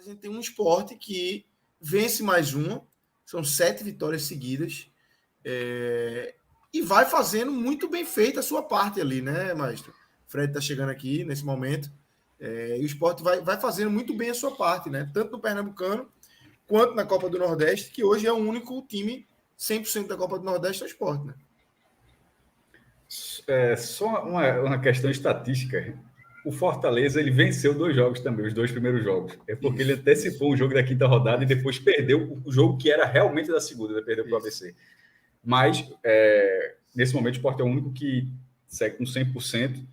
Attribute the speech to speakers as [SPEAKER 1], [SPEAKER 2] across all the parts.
[SPEAKER 1] a gente tem um Sport que vence mais uma, são 7 vitórias seguidas, e vai fazendo muito bem feita a sua parte ali, né, Maestro? Fred está chegando aqui nesse momento, e o Sport vai fazendo muito bem a sua parte, né? Tanto no Pernambucano quanto na Copa do Nordeste, que hoje é o único time 100% da Copa do Nordeste é o Sport, né?
[SPEAKER 2] Só uma questão estatística. O Fortaleza ele venceu 2 jogos também, os 2 primeiros jogos. É porque ele antecipou o jogo da quinta rodada e depois perdeu o jogo que era realmente da segunda, ele perdeu para o ABC. Mas, nesse momento, o Sport é o único que segue com 100%.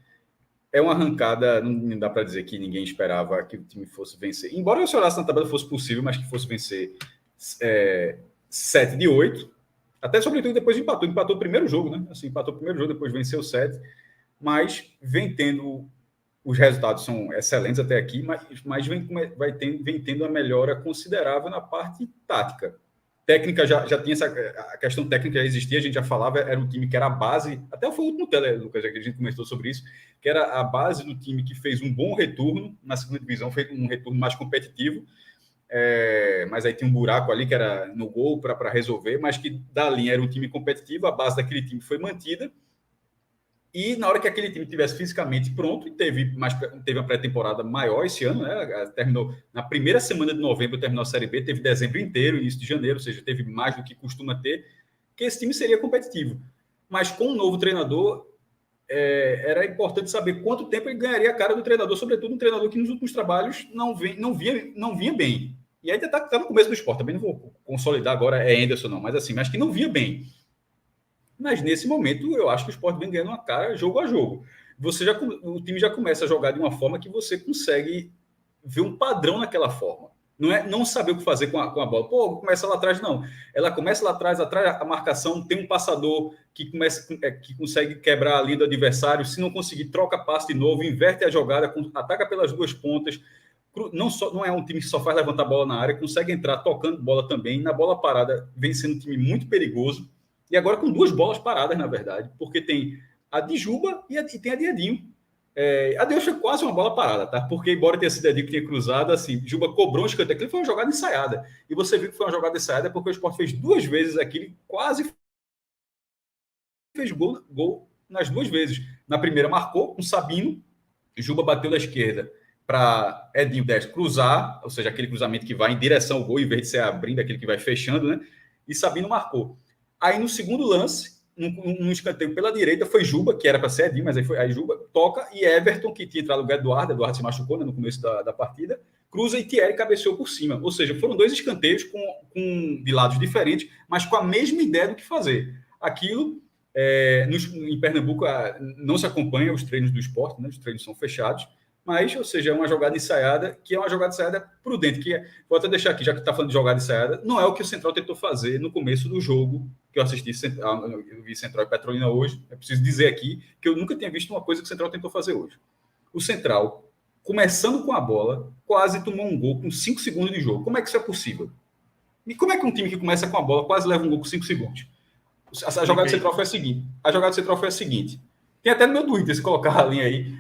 [SPEAKER 2] É uma arrancada, não dá para dizer que ninguém esperava que o time fosse vencer. Embora se olhasse na tabela fosse possível, mas que fosse vencer 7 de 8. Até, sobretudo, depois empatou. Empatou o primeiro jogo, né? Assim, empatou o primeiro jogo, depois venceu 7. Mas vem tendo... Os resultados são excelentes até aqui, mas vem tendo uma melhora considerável na parte tática. Técnica já tinha a questão técnica já existia, a gente já falava, era um time que era a base, até foi o último tele, Lucas, que a gente comentou sobre isso, que era a base do time que fez um bom retorno na segunda divisão, fez um retorno mais competitivo, mas aí tinha um buraco ali que era no gol para resolver, mas que da linha era um time competitivo, a base daquele time foi mantida. E na hora que aquele time estivesse fisicamente pronto, e teve uma pré-temporada maior esse ano, né? Terminou na primeira semana de novembro, terminou a Série B, teve dezembro inteiro, início de janeiro, ou seja, teve mais do que costuma ter, que esse time seria competitivo. Mas com um novo treinador, era importante saber quanto tempo ele ganharia a cara do treinador, sobretudo um treinador que nos últimos trabalhos não vinha bem. E ainda está no começo do Sport, também não vou consolidar agora, Anderson não, mas assim, mas que não vinha bem. Mas nesse momento, eu acho que o Sport vem ganhando uma cara jogo a jogo. O time já começa a jogar de uma forma que você consegue ver um padrão naquela forma. Não é não saber o que fazer com a bola. Pô, começa lá atrás, não. Ela começa lá atrás a marcação, tem um passador que consegue quebrar a linha do adversário. Se não conseguir, troca passe de novo, inverte a jogada, ataca pelas duas pontas. Não é um time que só faz levantar a bola na área, consegue entrar tocando bola também. Na bola parada, vem sendo um time muito perigoso. E agora com 2 bolas paradas, na verdade, porque tem a de Juba e tem a de Edinho. A de hoje foi quase uma bola parada, tá? Porque, embora tenha sido Edinho que tinha cruzado, assim, Juba cobrou um escanteio, aquilo foi uma jogada ensaiada. E você viu que foi uma jogada ensaiada porque o Sport fez 2 vezes aquilo, quase fez gol nas 2 vezes. Na primeira marcou com Sabino, Juba bateu da esquerda para Edinho Destro cruzar, ou seja, aquele cruzamento que vai em direção ao gol, em vez de ser abrindo, aquele que vai fechando, né? E Sabino marcou. Aí no segundo lance, num escanteio pela direita, foi Juba, que era para ser Edinho, mas aí Juba toca, e Everton, que tinha entrado no lugar do Eduardo se machucou, né, no começo da partida, cruza e Thierry cabeceou por cima. Ou seja, foram 2 escanteios de lados diferentes, mas com a mesma ideia do que fazer. Aquilo, em Pernambuco, não se acompanha os treinos do Sport, né, os treinos são fechados, mas, ou seja, é uma jogada ensaiada, que é uma jogada ensaiada prudente, vou até deixar aqui, já que está falando de jogada ensaiada, não é o que o Central tentou fazer no começo do jogo, que eu assisti, eu vi Central e Petrolina hoje, é preciso dizer aqui que eu nunca tinha visto uma coisa que o Central tentou fazer hoje. O Central, começando com a bola, quase tomou um gol com 5 segundos de jogo. Como é que isso é possível? E como é que um time que começa com a bola quase leva um gol com 5 segundos? A jogada do Central foi a seguinte. Tem até no meu Twitter, se colocar a linha aí,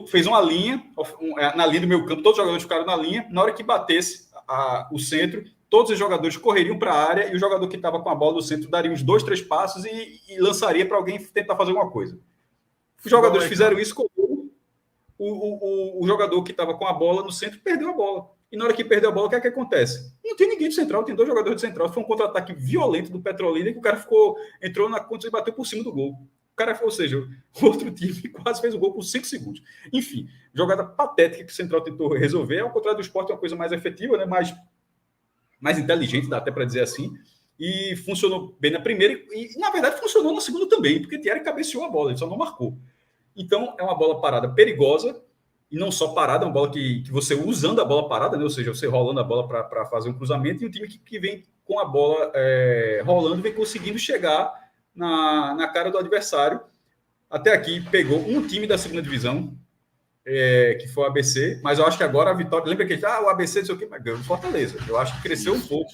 [SPEAKER 2] fez uma linha, na linha do meio campo, todos os jogadores ficaram na linha, na hora que batesse o centro, todos os jogadores correriam para a área e o jogador que estava com a bola do centro daria uns 2, 3 passos e lançaria para alguém tentar fazer alguma coisa. Os jogadores fizeram isso com o jogador que estava com a bola no centro perdeu a bola. E na hora que perdeu a bola, o que é que acontece? Não tem ninguém de central, tem 2 jogadores de central. Foi um contra-ataque violento do Petrolina que o cara entrou na conta e bateu por cima do gol. O cara, ou seja, o outro time quase fez o gol por 5 segundos. Enfim, jogada patética que o Central tentou resolver. Ao contrário do Sport, é uma coisa mais efetiva, né? mais inteligente, dá até para dizer assim. E funcionou bem na primeira. E, na verdade, funcionou na segunda também, porque Thierry cabeceou a bola, ele só não marcou. Então, é uma bola parada perigosa. E não só parada, é uma bola que você usando a bola parada, né? Ou seja, você rolando a bola para fazer um cruzamento. E um time que vem com a bola rolando, vem conseguindo chegar na cara do adversário. Até aqui pegou um time da segunda divisão, que foi o ABC, mas eu acho que agora a vitória... Lembra que o ABC, não sei o quê, mas ganhou o Fortaleza. Eu acho que cresceu um pouco,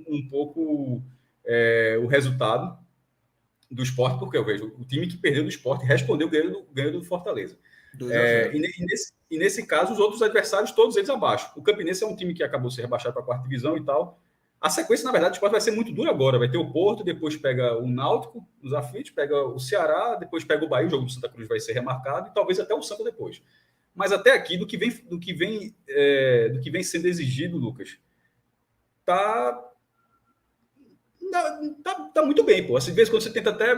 [SPEAKER 2] um pouco o resultado do Sport, porque eu vejo o time que perdeu do Sport respondeu ganhando do Fortaleza. E nesse caso, os outros adversários, todos eles abaixo. O Campinense é um time que acabou se rebaixado para a quarta divisão e tal. A sequência, na verdade, vai ser muito dura agora. Vai ter o Porto, depois pega o Náutico, os aflitos, pega o Ceará, depois pega o Bahia, o jogo do Santa Cruz vai ser remarcado, e talvez até o Santa depois. Mas até aqui, do que vem sendo exigido, Lucas, tá muito bem, pô. Às vezes, quando você tenta até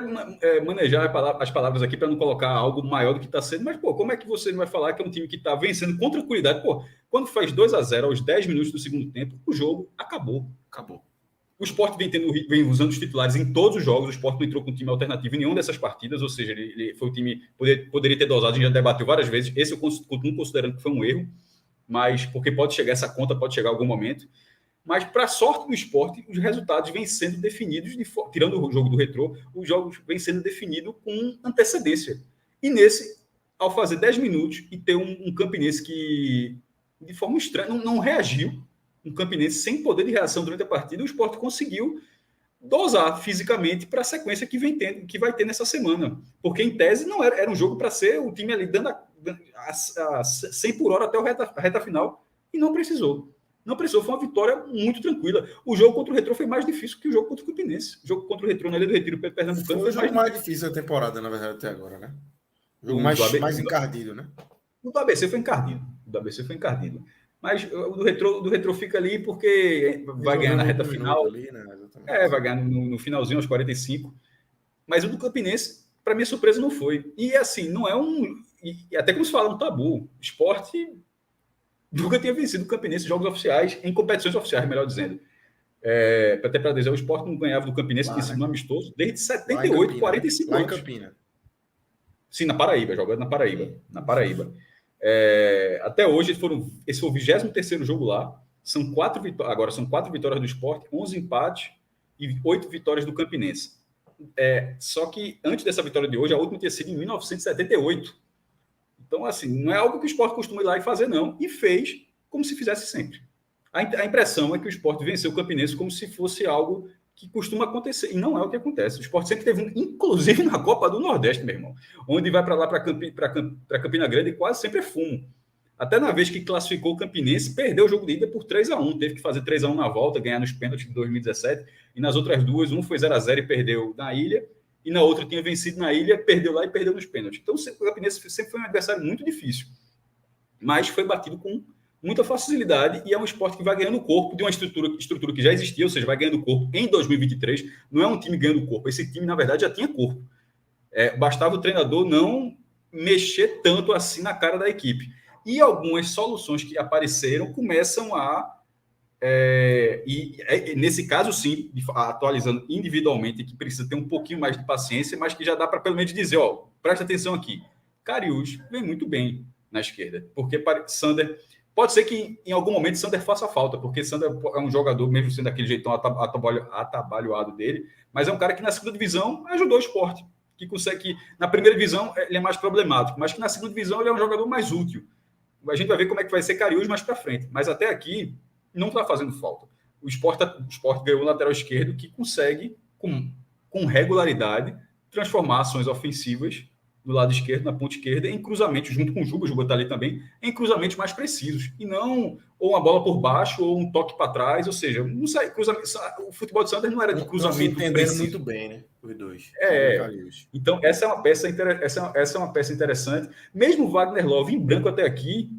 [SPEAKER 2] manejar as palavras aqui para não colocar algo maior do que está sendo, mas, pô, como é que você não vai falar que é um time que está vencendo com tranquilidade? Pô, quando faz 2-0 aos 10 minutos do segundo tempo, o jogo acabou. O Sport vem usando os titulares em todos os jogos. O Sport não entrou com um time alternativo em nenhuma dessas partidas, ou seja, ele foi o time poderia ter dosado, a gente já debateu várias vezes. Esse eu continuo considerando que foi um erro, mas porque pode chegar essa conta, pode chegar algum momento. Mas, para a sorte do Sport, os resultados vêm sendo definidos, tirando o jogo do Retrô, os jogos vêm sendo definidos com antecedência. E nesse, ao fazer 10 minutos e ter um Campinense que, de forma estranha, não reagiu, um Campinense sem poder de reação durante a partida, o Sport conseguiu dosar fisicamente para a sequência que vai ter nessa semana. Porque, em tese, não era um jogo para ser o time ali dando a 100 por hora até a reta final, e não precisou. Não precisou, foi uma vitória muito tranquila. O jogo contra o Retrô foi mais difícil que o jogo contra o Campinense. O jogo contra o Retrô na Ilha do Retiro, Pernambucano,
[SPEAKER 1] foi o jogo mais difícil da temporada, na verdade, até agora, né? O jogo mais encardido, né?
[SPEAKER 2] O do ABC foi encardido. Mas o do Retrô fica ali porque vai ganhar na reta final. Ali, né? Vai ganhar no finalzinho, aos 45. Mas o do Campinense, para minha surpresa, não foi. E assim, não é e até como se fala, um tabu. O Sport nunca tinha vencido o Campinense em jogos oficiais, em competições oficiais, melhor dizendo. Até para dizer, o Sport não ganhava do Campinense, que sido amistoso, desde 78, 45 anos. Lá em Campina. Sim, na Paraíba, jogando na Paraíba. Até hoje, esse foi o 23º jogo lá. Agora são 4 vitórias do Sport, 11 empates e 8 vitórias do Campinense. Só que antes dessa vitória de hoje, a última tinha sido em 1978. Então, assim, não é algo que o Sport costuma ir lá e fazer, não. E fez como se fizesse sempre. A impressão é que o Sport venceu o Campinense como se fosse algo que costuma acontecer. E não é o que acontece. O Sport sempre teve, inclusive na Copa do Nordeste, meu irmão, onde vai para lá, para Campina Grande, e quase sempre é fumo. Até na vez que classificou o Campinense, perdeu o jogo de ida por 3-1. Teve que fazer 3-1 na volta, ganhar nos pênaltis de 2017. E nas outras duas, um foi 0-0 e perdeu na Ilha. E na outra tinha vencido na Ilha, perdeu lá e perdeu nos pênaltis. Então, o Campinense sempre foi um adversário muito difícil. Mas foi batido com muita facilidade e é um Sport que vai ganhando corpo de uma estrutura que já existia, ou seja, vai ganhando corpo em 2023. Não é um time ganhando corpo. Esse time, na verdade, já tinha corpo. Bastava o treinador não mexer tanto assim na cara da equipe. E algumas soluções que apareceram começam nesse caso, sim, atualizando individualmente, que precisa ter um pouquinho mais de paciência, mas que já dá para pelo menos dizer, presta atenção aqui. Cariús vem muito bem na esquerda, porque Sander, pode ser que em algum momento Sander faça falta, porque Sander é um jogador, mesmo sendo daquele jeitão atabalhoado dele, mas é um cara que na segunda divisão ajudou o Sport, que consegue, na primeira divisão ele é mais problemático, mas que na segunda divisão ele é um jogador mais útil. A gente vai ver como é que vai ser Cariús mais para frente, mas até aqui não está fazendo falta. O Sport ganhou um lateral esquerdo que consegue, com regularidade, transformar ações ofensivas do lado esquerdo, na ponta esquerda, em cruzamentos, junto com o Juba está ali também, em cruzamentos mais precisos. E não ou uma bola por baixo ou um toque para trás, ou seja, não sai, o futebol de Santos não era de cruzamento
[SPEAKER 1] preciso. Muito bem, né? Os dois.
[SPEAKER 2] Então, essa é uma peça interessante. Mesmo o Wagner Love em branco até aqui,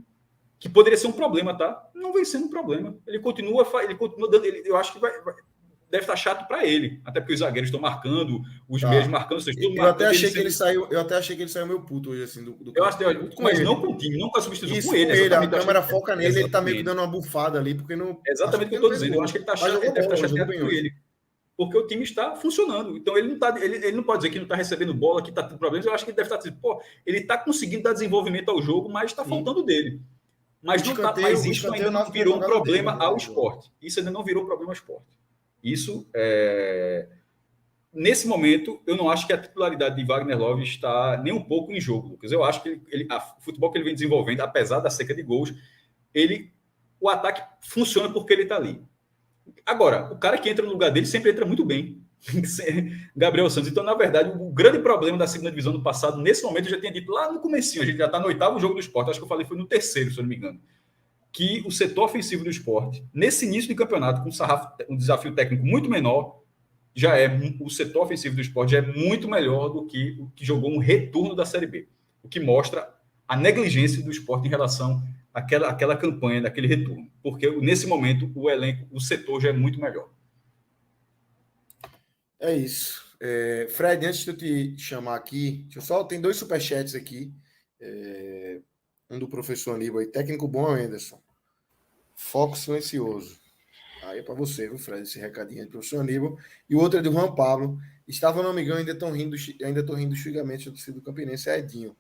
[SPEAKER 2] que poderia ser um problema, tá? Não vem sendo um problema. Ele continua dando. Eu acho que deve estar chato para ele, até porque os zagueiros estão marcando, os meios marcando.
[SPEAKER 1] Eu até achei que ele saiu meio puto hoje, assim,
[SPEAKER 2] eu acho que mas não com o time, não com a substituição, com ele.
[SPEAKER 1] A câmera foca nele, ele tá meio que dando uma bufada ali, porque não.
[SPEAKER 2] Exatamente o que eu estou dizendo. Eu acho que ele tá chato, ele deve estar chateado com ele. Porque o time está funcionando. Então, ele não pode dizer que não está recebendo bola, que está tendo problemas. Eu acho que ele deve estar dizendo, ele está conseguindo dar desenvolvimento ao jogo, mas está faltando dele. Mas isso ainda não virou um problema ao Sport. Isso ainda não virou um problema ao Sport. Isso, nesse momento, eu não acho que a titularidade de Wagner Love está nem um pouco em jogo, Lucas. Eu acho que o futebol que ele vem desenvolvendo, apesar da seca de gols, o ataque funciona porque ele está ali. Agora, o cara que entra no lugar dele sempre entra muito bem. Gabriel Santos. Então, na verdade, o grande problema da segunda divisão do passado, nesse momento, eu já tinha dito lá no comecinho, a gente já está no 8º jogo do Sport, acho que eu falei foi no 3º, se eu não me engano, que o setor ofensivo do Sport, nesse início de campeonato, com um desafio técnico muito menor, o setor ofensivo do Sport já é muito melhor do que o que jogou um retorno da Série B, o que mostra a negligência do Sport em relação àquela campanha, daquele retorno, porque nesse momento o elenco, o setor já é muito melhor.
[SPEAKER 1] É isso. Fred, antes de eu te chamar aqui, tem 2 superchats aqui. Um do professor Aníbal aí, técnico bom, Anderson. Foco silencioso. Aí é para você, viu, Fred, esse recadinho aí do professor Aníbal. E o outro é do Juan Pablo. Estava no amigão, ainda estou rindo dos xingamentos do torcedor do Campinense, é Edinho.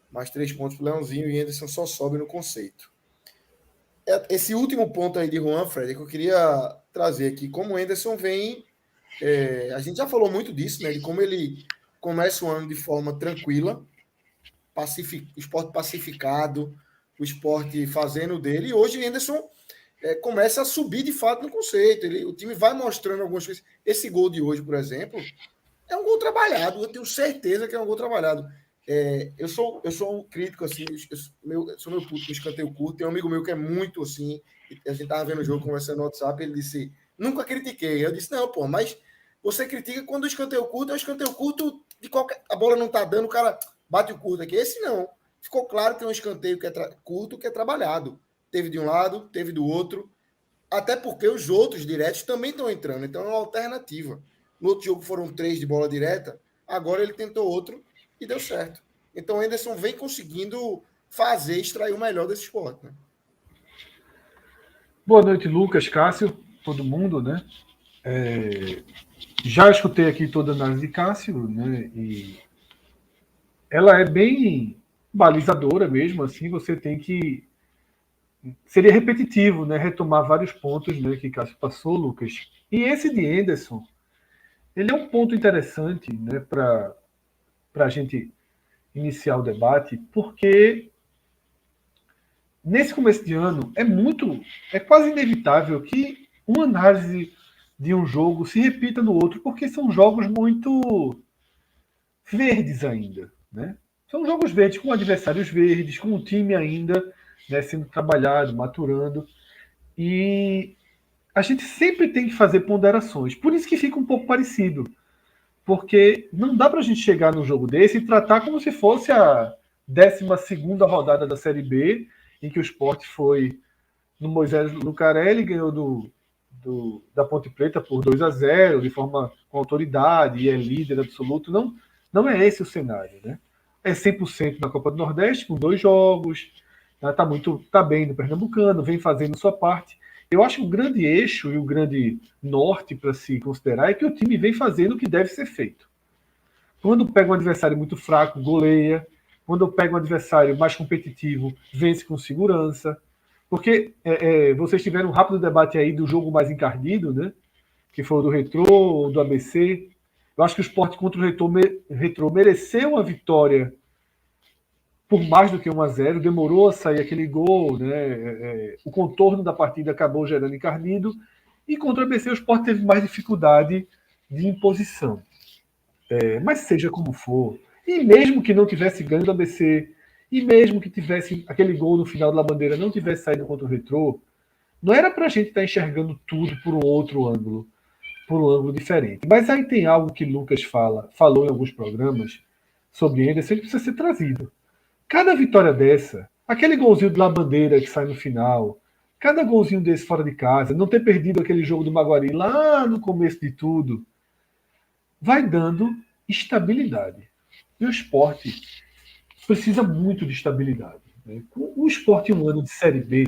[SPEAKER 1] Mais 3 pontos para o Leãozinho e Anderson só sobe no conceito. Esse último ponto aí de Juan, Fred, é que eu queria trazer aqui. Como o Anderson vem... a gente já falou muito disso, né? De como ele começa o ano de forma tranquila, esporte pacificado, o esporte fazendo dele, e hoje Anderson começa a subir de fato no conceito. O time vai mostrando algumas coisas. Esse gol de hoje, por exemplo, é um gol trabalhado, eu tenho certeza que é um gol trabalhado. Eu sou um crítico, assim, sou meu puto com escanteio curto. Tem um amigo meu que é muito assim, a gente tava vendo o jogo, conversando no WhatsApp, ele disse, nunca critiquei. Eu disse, não, pô, mas você critica quando o escanteio curto é o escanteio curto de qualquer... A bola não tá dando, o cara bate o curto aqui. Esse não. Ficou claro que é um escanteio que é curto, que é trabalhado. Teve de um lado, teve do outro. Até porque os outros diretos também estão entrando. Então é uma alternativa. No outro jogo foram 3 de bola direta. Agora ele tentou outro e deu certo. Então o Anderson vem conseguindo extrair o melhor desse esporte, né?
[SPEAKER 3] Boa noite, Lucas, Cássio, todo mundo, né? Já escutei aqui toda a análise de Cássio, né? E ela é bem balizadora mesmo, assim, você tem que... Seria repetitivo, né? Retomar vários pontos, né, que Cássio passou, Lucas. E esse de Anderson, ele é um ponto interessante, né, para a gente iniciar o debate, porque nesse começo de ano é quase inevitável que uma análise de um jogo se repita no outro, porque são jogos muito verdes ainda, né? São jogos verdes com adversários verdes, com o time ainda, né, sendo trabalhado, maturando, e a gente sempre tem que fazer ponderações. Por isso que fica um pouco parecido, porque não dá para a gente chegar num jogo desse e tratar como se fosse a 12ª rodada da Série B, em que o Sport foi no Moisés Lucarelli, ganhou da Ponte Preta por 2-0, de forma com autoridade, e é líder absoluto. Não é esse o cenário, né? É 100% na Copa do Nordeste, com 2 jogos, tá bem no Pernambucano, vem fazendo sua parte. Eu acho que o grande eixo e o grande norte para se considerar é que o time vem fazendo o que deve ser feito. Quando pega um adversário muito fraco, goleia. Quando pega um adversário mais competitivo, vence com segurança. Porque vocês tiveram um rápido debate aí do jogo mais encardido, né? Que foi o do Retrô, ou do ABC. Eu acho que o Sport contra o Retrô mereceu uma vitória por mais do que 1-0. Demorou a sair aquele gol, né? O contorno da partida acabou gerando encardido. E contra o ABC o Sport teve mais dificuldade de imposição. Mas seja como for, e mesmo que não tivesse ganho do ABC, e mesmo que tivesse aquele gol no final da Bandeira, não tivesse saído contra o Retrô, não era para a gente estar enxergando tudo por um outro ângulo, por um ângulo diferente. Mas aí tem algo que Lucas falou em alguns programas sobre Anderson, que precisa ser trazido. Cada vitória dessa, aquele golzinho da Bandeira que sai no final, cada golzinho desse fora de casa, não ter perdido aquele jogo do Maguari lá no começo de tudo, vai dando estabilidade. E o Sport precisa muito de estabilidade. Né? O Sport em um ano de Série B,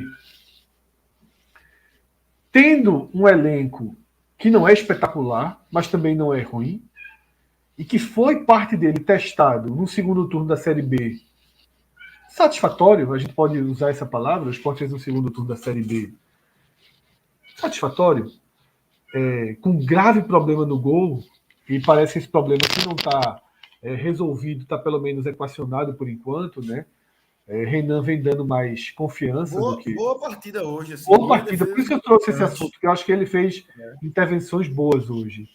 [SPEAKER 3] tendo um elenco que não é espetacular, mas também não é ruim, e que foi parte dele testado no segundo turno da Série B, satisfatório, a gente pode usar essa palavra, o Sport fez um segundo turno da Série B satisfatório, com grave problema no gol, e parece que esse problema, se não está resolvido, está pelo menos equacionado por enquanto, né? Renan vem dando mais confiança do que...
[SPEAKER 1] Boa partida hoje. Assim,
[SPEAKER 3] boa partida, por isso que eu trouxe esse assunto, que eu acho que ele fez intervenções boas hoje.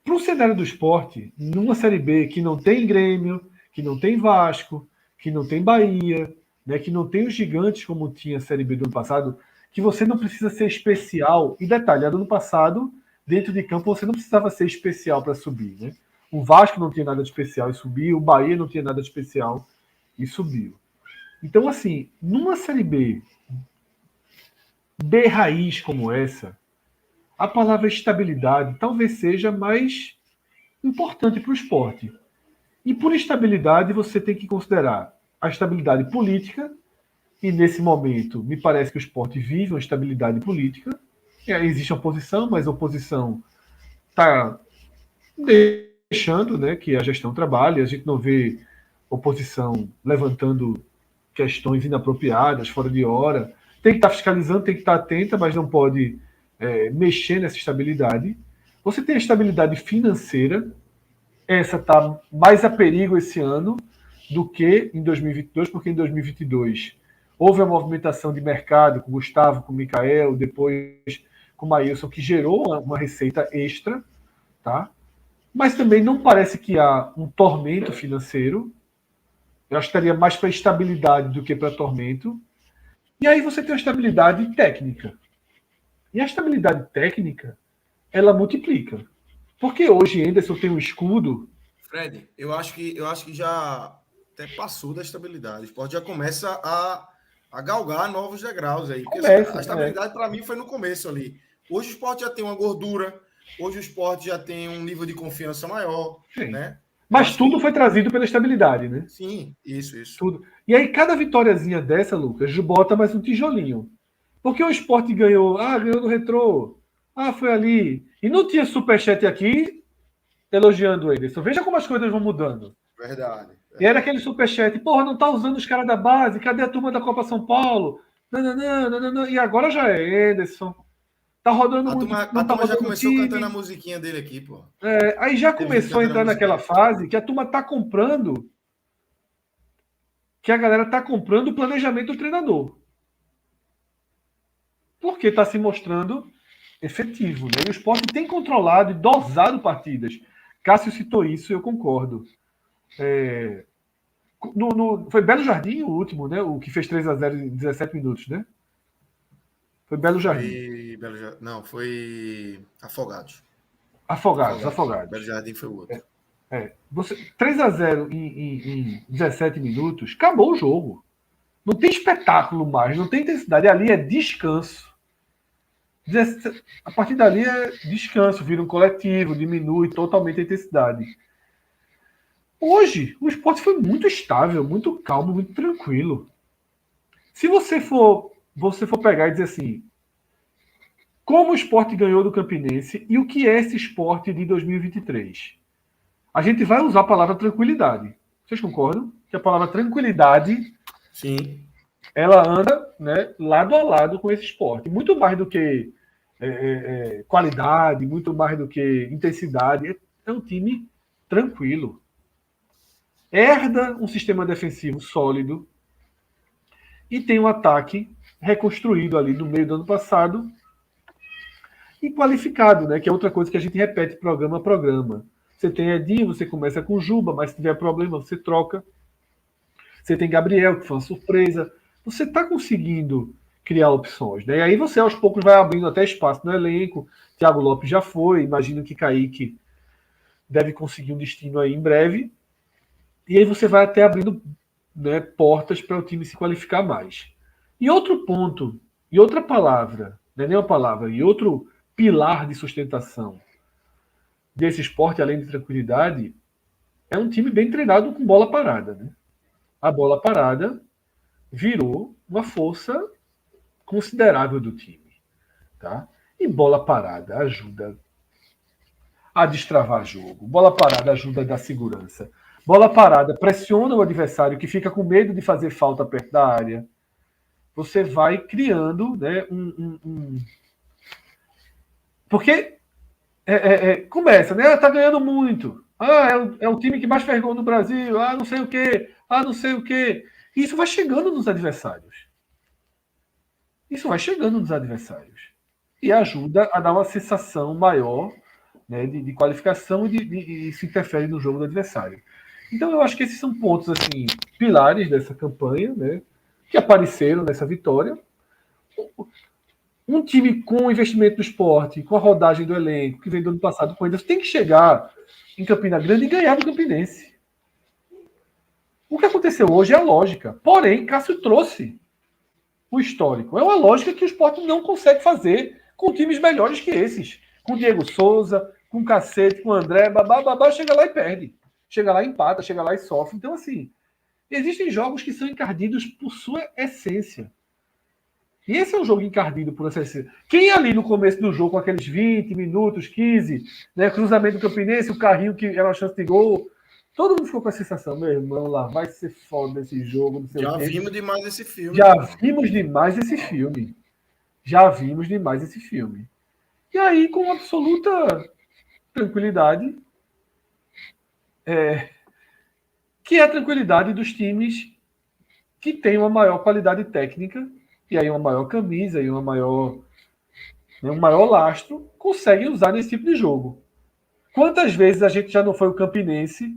[SPEAKER 3] Para o cenário do esporte, numa Série B que não tem Grêmio, que não tem Vasco, que não tem Bahia, né, que não tem os gigantes como tinha a Série B do ano passado, que você não precisa ser especial. E detalhe, no ano passado, dentro de campo, você não precisava ser especial para subir. Né? O Vasco não tinha nada de especial e subiu, o Bahia não tinha nada de especial e subiu. Então, assim, numa Série B raiz como essa, a palavra estabilidade talvez seja mais importante para o esporte. E por estabilidade, você tem que considerar a estabilidade política, e nesse momento, me parece que o esporte vive uma estabilidade política. Existe oposição, mas a oposição está deixando, né, que a gestão trabalhe. A gente não vê oposição levantando questões inapropriadas, fora de hora. Tem que estar fiscalizando, tem que estar atenta, mas não pode mexer nessa estabilidade. Você tem a estabilidade financeira, essa está mais a perigo esse ano do que em 2022, porque em 2022 houve a movimentação de mercado com o Gustavo, com o Mikael, depois com o Maílson, que gerou uma receita extra, tá? Mas também não parece que há um tormento financeiro. Eu acho que estaria mais para estabilidade do que para tormento. E aí você tem a estabilidade técnica. E a estabilidade técnica, ela multiplica. Porque hoje Anderson tem um escudo.
[SPEAKER 1] Fred, eu acho que já até passou da estabilidade. O esporte já começa a galgar novos degraus aí. Porque a estabilidade, para mim, foi no começo ali. Hoje o esporte já tem uma gordura, hoje o esporte já tem um nível de confiança maior.
[SPEAKER 3] Sim.
[SPEAKER 1] Né?
[SPEAKER 3] Mas tudo foi trazido pela estabilidade, né?
[SPEAKER 1] Sim, isso.
[SPEAKER 3] Tudo. E aí, cada vitóriazinha dessa, Lucas, bota mais um tijolinho. Porque o esporte ganhou do Retrô, foi ali. E não tinha superchat aqui elogiando o Ederson. Veja como as coisas vão mudando.
[SPEAKER 1] Verdade.
[SPEAKER 3] E era aquele superchat, não tá usando os caras da base, cadê a turma da Copa São Paulo? Não. E agora já é Ederson. Tá rodando muito.
[SPEAKER 1] A turma já começou cantando a musiquinha dele aqui, pô.
[SPEAKER 3] Aí já começou a entrar naquela fase que a turma tá comprando, que a galera tá comprando o planejamento do treinador. Porque tá se mostrando efetivo, né? E o esporte tem controlado e dosado partidas. Cássio citou isso e eu concordo. Foi Belo Jardim o último, né? O que fez 3-0 em 17 minutos, né? Foi Belo Jardim.
[SPEAKER 1] Não, foi Afogados.
[SPEAKER 3] Afogados.
[SPEAKER 1] Belo Jardim foi o outro.
[SPEAKER 3] 3-0 em 17 minutos, acabou o jogo. Não tem espetáculo mais, não tem intensidade. Ali é descanso. A partir dali é descanso, vira um coletivo, diminui totalmente a intensidade. Hoje, o esporte foi muito estável, muito calmo, muito tranquilo. Se você for pegar e dizer assim, como o esporte ganhou do Campinense e o que é esse esporte de 2023? A gente vai usar a palavra tranquilidade. Vocês concordam? Que a palavra tranquilidade,
[SPEAKER 1] sim,
[SPEAKER 3] ela anda, né, lado a lado com esse esporte. Muito mais do que qualidade, muito mais do que intensidade. É um time tranquilo. Herda um sistema defensivo sólido e tem um ataque reconstruído ali no meio do ano passado e qualificado, né? Que é outra coisa que a gente repete programa a programa. Você tem Edinho, você começa com Juba, mas se tiver problema, você troca. Você tem Gabriel, que foi uma surpresa. Você está conseguindo criar opções, né? E aí você, aos poucos, vai abrindo até espaço no elenco. Thiago Lopes já foi, imagino que Kaique deve conseguir um destino aí em breve. E aí você vai até abrindo, né, portas para o time se qualificar mais. E outro ponto, e outra palavra, não é nem uma palavra, e outro pilar de sustentação desse esporte, além de tranquilidade, é um time bem treinado com bola parada, né? A bola parada virou uma força considerável do time, tá? E bola parada ajuda a destravar jogo. Bola parada ajuda a dar segurança. Bola parada pressiona o adversário que fica com medo de fazer falta perto da área. Você vai criando, né, Porque começa, né? Tá ganhando muito. É o time que mais fez gol no Brasil. Não sei o quê. Não sei o quê. Isso vai chegando nos adversários. e ajuda a dar uma sensação maior, né, de qualificação e se interfere no jogo do adversário. Então eu acho que esses são pontos assim pilares dessa campanha, né, que apareceram nessa vitória. Um time com o investimento do esporte, com a rodagem do elenco, que vem do ano passado com eles, tem que chegar em Campina Grande e ganhar do Campinense. O que aconteceu hoje é a lógica. Porém, Cássio trouxe o histórico. É uma lógica que o esporte não consegue fazer com times melhores que esses. Com Diego Souza, com Cacete, com André, babá, chega lá e perde. Chega lá e empata, chega lá e sofre. Então, assim, existem jogos que são encardidos por sua essência. E esse é um jogo encardido por essa essência. Quem ali no começo do jogo, com aqueles 20 minutos, 15, né, cruzamento do Campinense, o carrinho que era uma chance de gol, todo mundo ficou com a sensação, meu irmão, lá vai ser foda esse jogo. Não sei
[SPEAKER 1] Já
[SPEAKER 3] o quê.
[SPEAKER 1] vimos demais esse filme.
[SPEAKER 3] Já vimos demais esse filme. Já vimos demais esse filme. E aí, com absoluta tranquilidade, que é a tranquilidade dos times que têm uma maior qualidade técnica, e aí uma maior camisa, e uma maior, né, um maior lastro, conseguem usar nesse tipo de jogo. Quantas vezes a gente já não foi o Campinense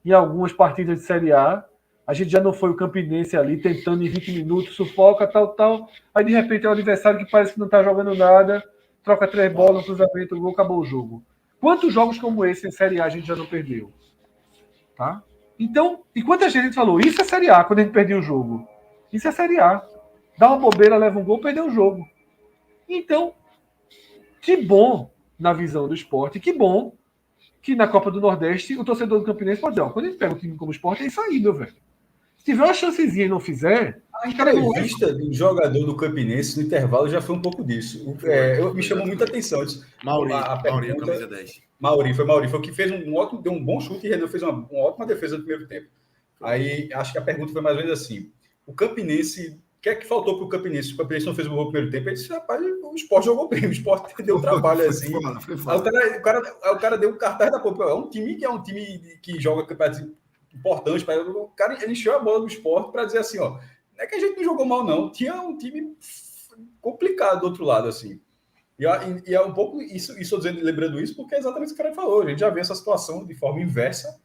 [SPEAKER 3] em algumas partidas de Série A? A gente já não foi o Campinense ali tentando em 20 minutos, sufoca, tal. Aí de repente é o adversário que parece que não está jogando nada, troca 3 bolas, cruzamento, gol, acabou o jogo. Quantos jogos como esse em Série A a gente já não perdeu? Tá? Então, e quantas vezes a gente falou, isso é Série A, quando a gente perdeu o jogo? Isso é Série A. Dá uma bobeira, leva um gol, perdeu o jogo. Então, que bom na visão do esporte, que bom que na Copa do Nordeste o torcedor do Campinense pode dizer, quando a gente pega um time como esporte, é isso aí, meu velho. Se tiver uma chancezinha e não fizer...
[SPEAKER 2] A entrevista do jogador do Campinense no intervalo já foi um pouco disso. Me chamou muita atenção.
[SPEAKER 1] Mauri,
[SPEAKER 2] pergunta,
[SPEAKER 1] camisa 10.
[SPEAKER 2] Mauri foi o que fez um ótimo, deu um bom chute e fez uma ótima defesa no primeiro tempo. Aí acho que a pergunta foi mais ou menos assim: o Campinense, o que é que faltou para o Campinense? O Campinense não fez um gol no primeiro tempo. Ele disse: rapaz, o Sport jogou bem, o Sport deu trabalho assim. Aí o cara deu um cartaz da Copa. É um time que joga campeonatos importantes. O cara ele encheu a bola do Sport para dizer assim: ó, não é que a gente não jogou mal, não. Tinha um time complicado do outro lado, assim. E é um pouco isso, lembrando isso, porque é exatamente o que o cara falou. A gente já vê essa situação de forma inversa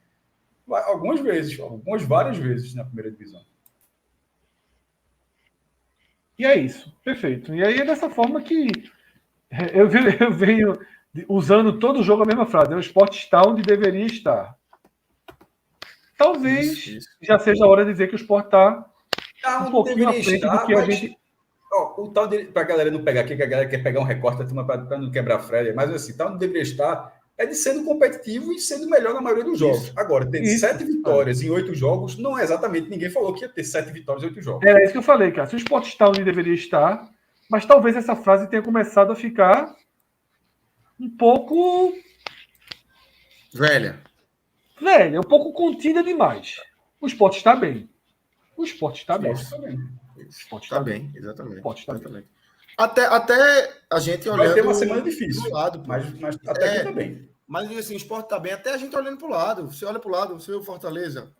[SPEAKER 2] várias vezes na primeira divisão.
[SPEAKER 3] E é isso, perfeito. E aí é dessa forma que eu venho usando todo o jogo a mesma frase: o Sport está onde deveria estar. Talvez isso. Já seja a hora de dizer que o Sport está um pouquinho à frente do que a gente...
[SPEAKER 2] O tal dele, para a galera não pegar aqui, que a galera quer pegar um recorte para não quebrar a freia, mas assim, tal não deveria estar é de sendo competitivo e sendo melhor na maioria dos jogos. Isso. Agora, ter 7 vitórias em 8 jogos, não é exatamente, ninguém falou que ia ter 7 vitórias em 8 jogos.
[SPEAKER 3] Era isso que eu falei, cara. Se o Sport está onde deveria estar, mas talvez essa frase tenha começado a ficar um pouco...
[SPEAKER 1] velha,
[SPEAKER 3] um pouco contida demais. O Sport está bem. O Sport está bem.
[SPEAKER 1] O Sport está bem, exatamente.
[SPEAKER 3] O Sport está bem.
[SPEAKER 1] Até a gente olhando...
[SPEAKER 2] Vai ter uma semana difícil,
[SPEAKER 1] lado,
[SPEAKER 2] mas até aqui está bem.
[SPEAKER 1] Mas assim, o Sport está bem, até a gente olhando para o lado. Você olha para o lado, você vê o Fortaleza.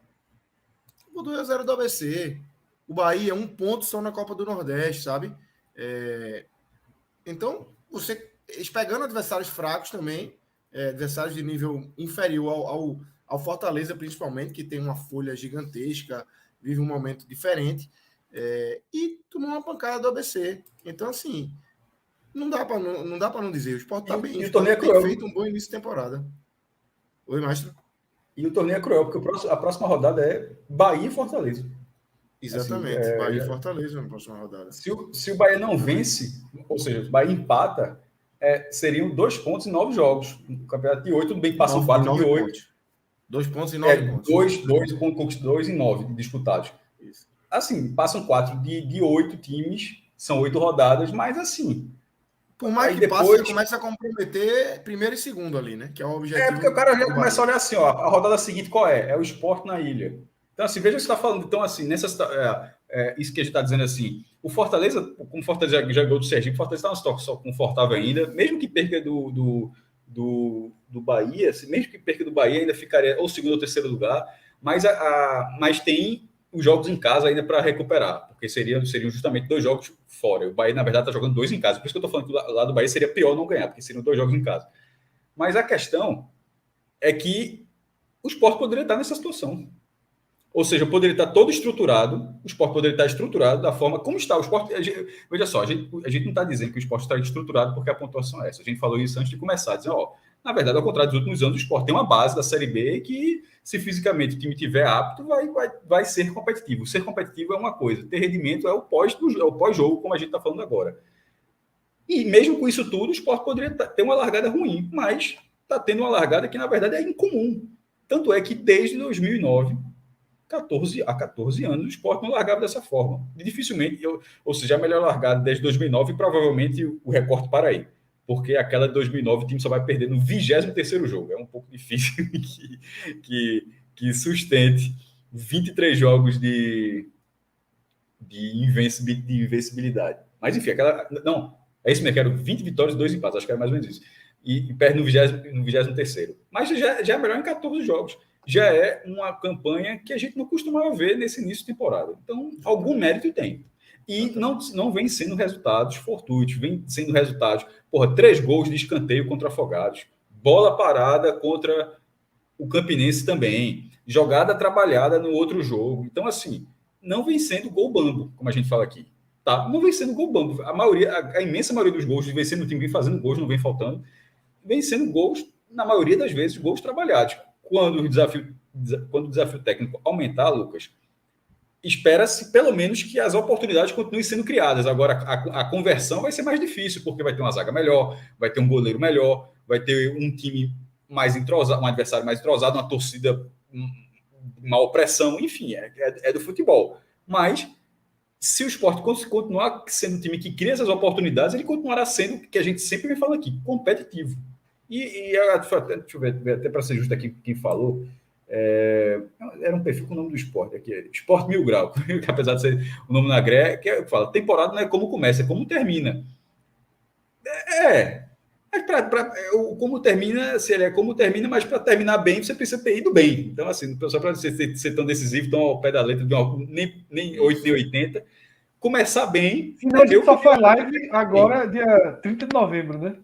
[SPEAKER 1] O 2-0 do ABC. O Bahia, 1 ponto só na Copa do Nordeste, sabe? Então, você pegando adversários fracos também, adversários de nível inferior ao Fortaleza, principalmente, que tem uma folha gigantesca, vive um momento diferente, e tomou uma pancada do ABC. Então, assim, não dá para não dizer. O Sport está bem.
[SPEAKER 2] E o torneio é cruel.
[SPEAKER 1] Feito um bom início de temporada. Oi, Mastro.
[SPEAKER 2] E o torneio é cruel, porque a próxima rodada é Bahia e Fortaleza.
[SPEAKER 1] Exatamente. Assim, Bahia e Fortaleza na próxima rodada.
[SPEAKER 2] Se o Bahia não vence, ou seja, o Bahia empata, seriam 2 pontos em 9 jogos. No campeonato de 8, tudo bem que passam 4 de 8.
[SPEAKER 1] 2 pontos em 9 pontos.
[SPEAKER 2] 2 em 9 disputados. Isso. Assim, passam 4 de 8 times, são 8 rodadas, mas assim...
[SPEAKER 1] Por mais que depois passe, começa a comprometer primeiro e segundo ali, né? Que é o objetivo.
[SPEAKER 2] Porque o cara já começa a olhar assim, ó, a rodada seguinte qual é? É o Sport na ilha. Então, assim, veja o que você está falando. Então, assim, isso que a gente está dizendo assim, o Fortaleza, como o Fortaleza já ganhou do Sergipe, o Fortaleza está numa situação confortável ainda, mesmo que perca do Bahia, mesmo que perca do Bahia, ainda ficaria ou segundo ou terceiro lugar, mas tem os jogos em casa ainda para recuperar, porque seriam justamente 2 jogos fora. O Bahia, na verdade, está jogando 2 em casa. Por isso que eu estou falando que lá do Bahia seria pior não ganhar, porque seriam 2 jogos em casa. Mas a questão é que o Sport poderia estar nessa situação. Ou seja, poderia estar todo estruturado, o Sport poderia estar estruturado da forma como está. O Sport, veja só, a gente não está dizendo que o Sport está estruturado porque a pontuação é essa. A gente falou isso antes de começar, dizendo, na verdade, ao contrário dos últimos anos, o Sport tem uma base da Série B que, se fisicamente o time estiver apto, vai ser competitivo. Ser competitivo é uma coisa, ter rendimento é o pós-jogo, como a gente está falando agora. E mesmo com isso tudo, o Sport poderia ter uma largada ruim, mas está tendo uma largada que, na verdade, é incomum. Tanto é que desde 2009, 14 anos, o Sport não largava dessa forma. E dificilmente, ou seja, a melhor largada desde 2009, provavelmente o recorte para aí. Porque aquela de 2009 o time só vai perder no 23º jogo. É um pouco difícil que sustente 23 jogos de invencibilidade. Mas, enfim, não, é isso mesmo, quero 20 vitórias e 2 empates, acho que era mais ou menos isso. E perde no 23º. Mas já é melhor em 14 jogos. Já é uma campanha que a gente não costumava ver nesse início de temporada. Então, algum mérito tem. E não vem sendo resultados fortuitos, vem sendo resultados, 3 gols de escanteio contra Afogados, bola parada contra o Campinense também, jogada trabalhada no outro jogo. Então, assim, não vem sendo gol bambo, como a gente fala aqui. Tá? Não vem sendo gol bambo. A imensa maioria dos gols vem sendo o time vem fazendo gols, não vem faltando. Vem sendo gols, na maioria das vezes, gols trabalhados. Quando o desafio técnico aumentar, Lucas, espera-se pelo menos que as oportunidades continuem sendo criadas. Agora, a conversão vai ser mais difícil, porque vai ter uma zaga melhor, vai ter um goleiro melhor, vai ter um time mais entrosado, um adversário mais entrosado, uma torcida uma opressão, enfim, é do futebol. Mas, se o Sport continuar sendo um time que cria essas oportunidades, ele continuará sendo, que a gente sempre vem falando aqui, competitivo. Deixa eu ver, até para ser justo aqui quem falou, era um perfil com o nome do Sport, aqui, Sport Mil Grau, que apesar de ser o nome na gré, que é, fala, temporada não é como começa, é como termina. Mas como termina, se ele é como termina, mas para terminar bem, você precisa ter ido bem. Então, assim, só para ser tão decisivo, tão ao pé da letra, nem 8 nem 80, começar bem.
[SPEAKER 3] A gente só faz live agora, dia 30 de novembro, né?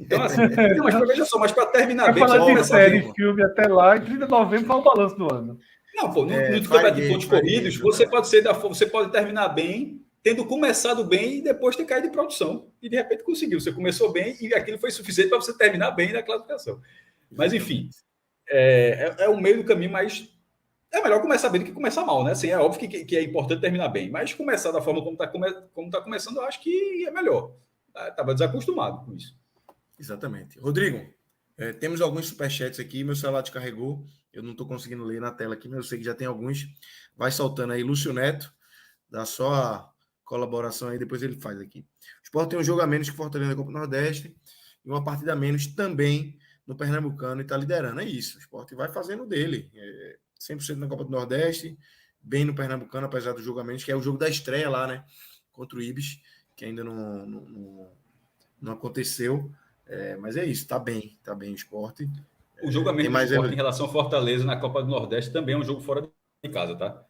[SPEAKER 2] Então, assim, não, mas veja só, mas para terminar bem,
[SPEAKER 3] falar de série, filme até lá, e 30 de novembro faz o balanço do ano.
[SPEAKER 2] Não, no campeonato de pontos corridos, você pode terminar bem, tendo começado bem e depois ter caído de produção. E de repente conseguiu. Você começou bem e aquilo foi suficiente para você terminar bem na classificação. Mas, enfim, é o meio do caminho, mas é melhor começar bem do que começar mal, né? Assim, é óbvio que é importante terminar bem, mas começar da forma como está começando, eu acho que é melhor. Estava desacostumado com isso.
[SPEAKER 1] Exatamente. Rodrigo, temos alguns superchats aqui, meu celular descarregou, eu não estou conseguindo ler na tela aqui, mas eu sei que já tem alguns. Vai soltando aí, Lúcio Neto, dá só a colaboração aí, depois ele faz aqui. O Sport tem um jogo a menos que Fortaleza na Copa do Nordeste e uma partida a menos também no Pernambucano e está liderando. É isso, o Sport vai fazendo dele. 100% na Copa do Nordeste, bem no Pernambucano, apesar do jogo a menos, que é o jogo da estreia lá, né? Contra o Ibis, que ainda não aconteceu. Mas é isso, tá bem o Sport.
[SPEAKER 2] O jogo a menos do Sport em relação ao Fortaleza na Copa do Nordeste também é um jogo fora de casa, tá?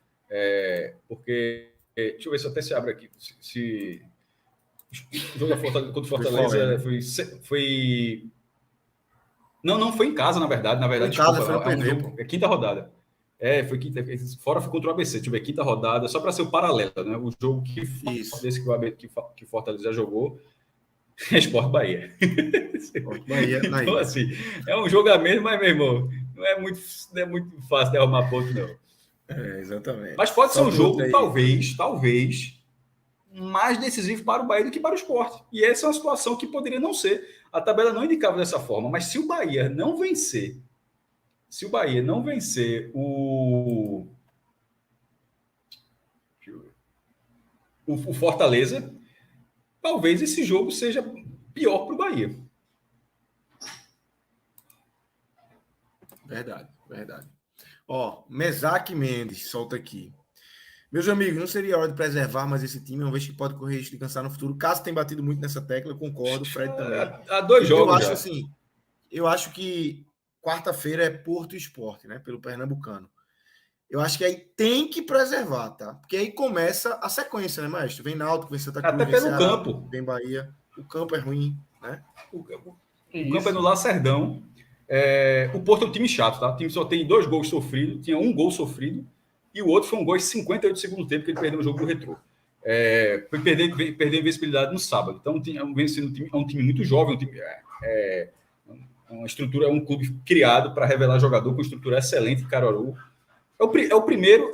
[SPEAKER 2] Porque... Deixa eu ver se até se abre aqui. O jogo contra o Fortaleza foi... Não foi em casa, na verdade. Em
[SPEAKER 1] casa,
[SPEAKER 2] desculpa,
[SPEAKER 1] foi no PV,
[SPEAKER 2] jogo, quinta rodada. Foi quinta. Fora foi contra o ABC. Deixa eu ver, quinta rodada, só para ser o paralelo, né? O jogo desse que o Fortaleza já jogou é Sport Bahia.
[SPEAKER 1] Bahia
[SPEAKER 2] então, assim, é um jogo a menos, mas, meu irmão, não é muito fácil de arrumar ponto, não.
[SPEAKER 1] Exatamente.
[SPEAKER 2] Mas pode ser um jogo, talvez, mais decisivo para o Bahia do que para o Sport. E essa é uma situação que poderia não ser. A tabela não indicava dessa forma, mas se o Bahia não vencer o Fortaleza, talvez esse jogo seja pior para o Bahia.
[SPEAKER 1] Verdade. Mesaque Mendes, solta aqui. Meus amigos, não seria hora de preservar mais esse time, uma vez que pode correr risco de cansar no futuro? Caso tenha batido muito nessa tecla, eu concordo, o Fred também.
[SPEAKER 2] Há 2 jogos
[SPEAKER 1] eu acho que quarta-feira é Porto e Sport, né? Pelo Pernambucano. Eu acho que aí tem que preservar, tá? Porque aí começa a sequência, né, maestro? Vem Náutico, vem Santa Cruz,
[SPEAKER 2] Até
[SPEAKER 1] vem
[SPEAKER 2] pelo
[SPEAKER 1] Ceará,
[SPEAKER 2] campo.
[SPEAKER 1] vem Bahia. O campo é ruim, né?
[SPEAKER 2] O campo é no Lacerdão. O Porto é um time chato, tá? O time só tem 2 gols sofridos, tinha 1 gol sofrido, e o outro foi um gol em 58 do segundo tempo, que ele perdeu no jogo do Retrô. Foi perder a invencibilidade no sábado. Então, é um time muito jovem, uma estrutura, é um clube criado para revelar jogador com estrutura excelente em Caruaru. É o primeiro,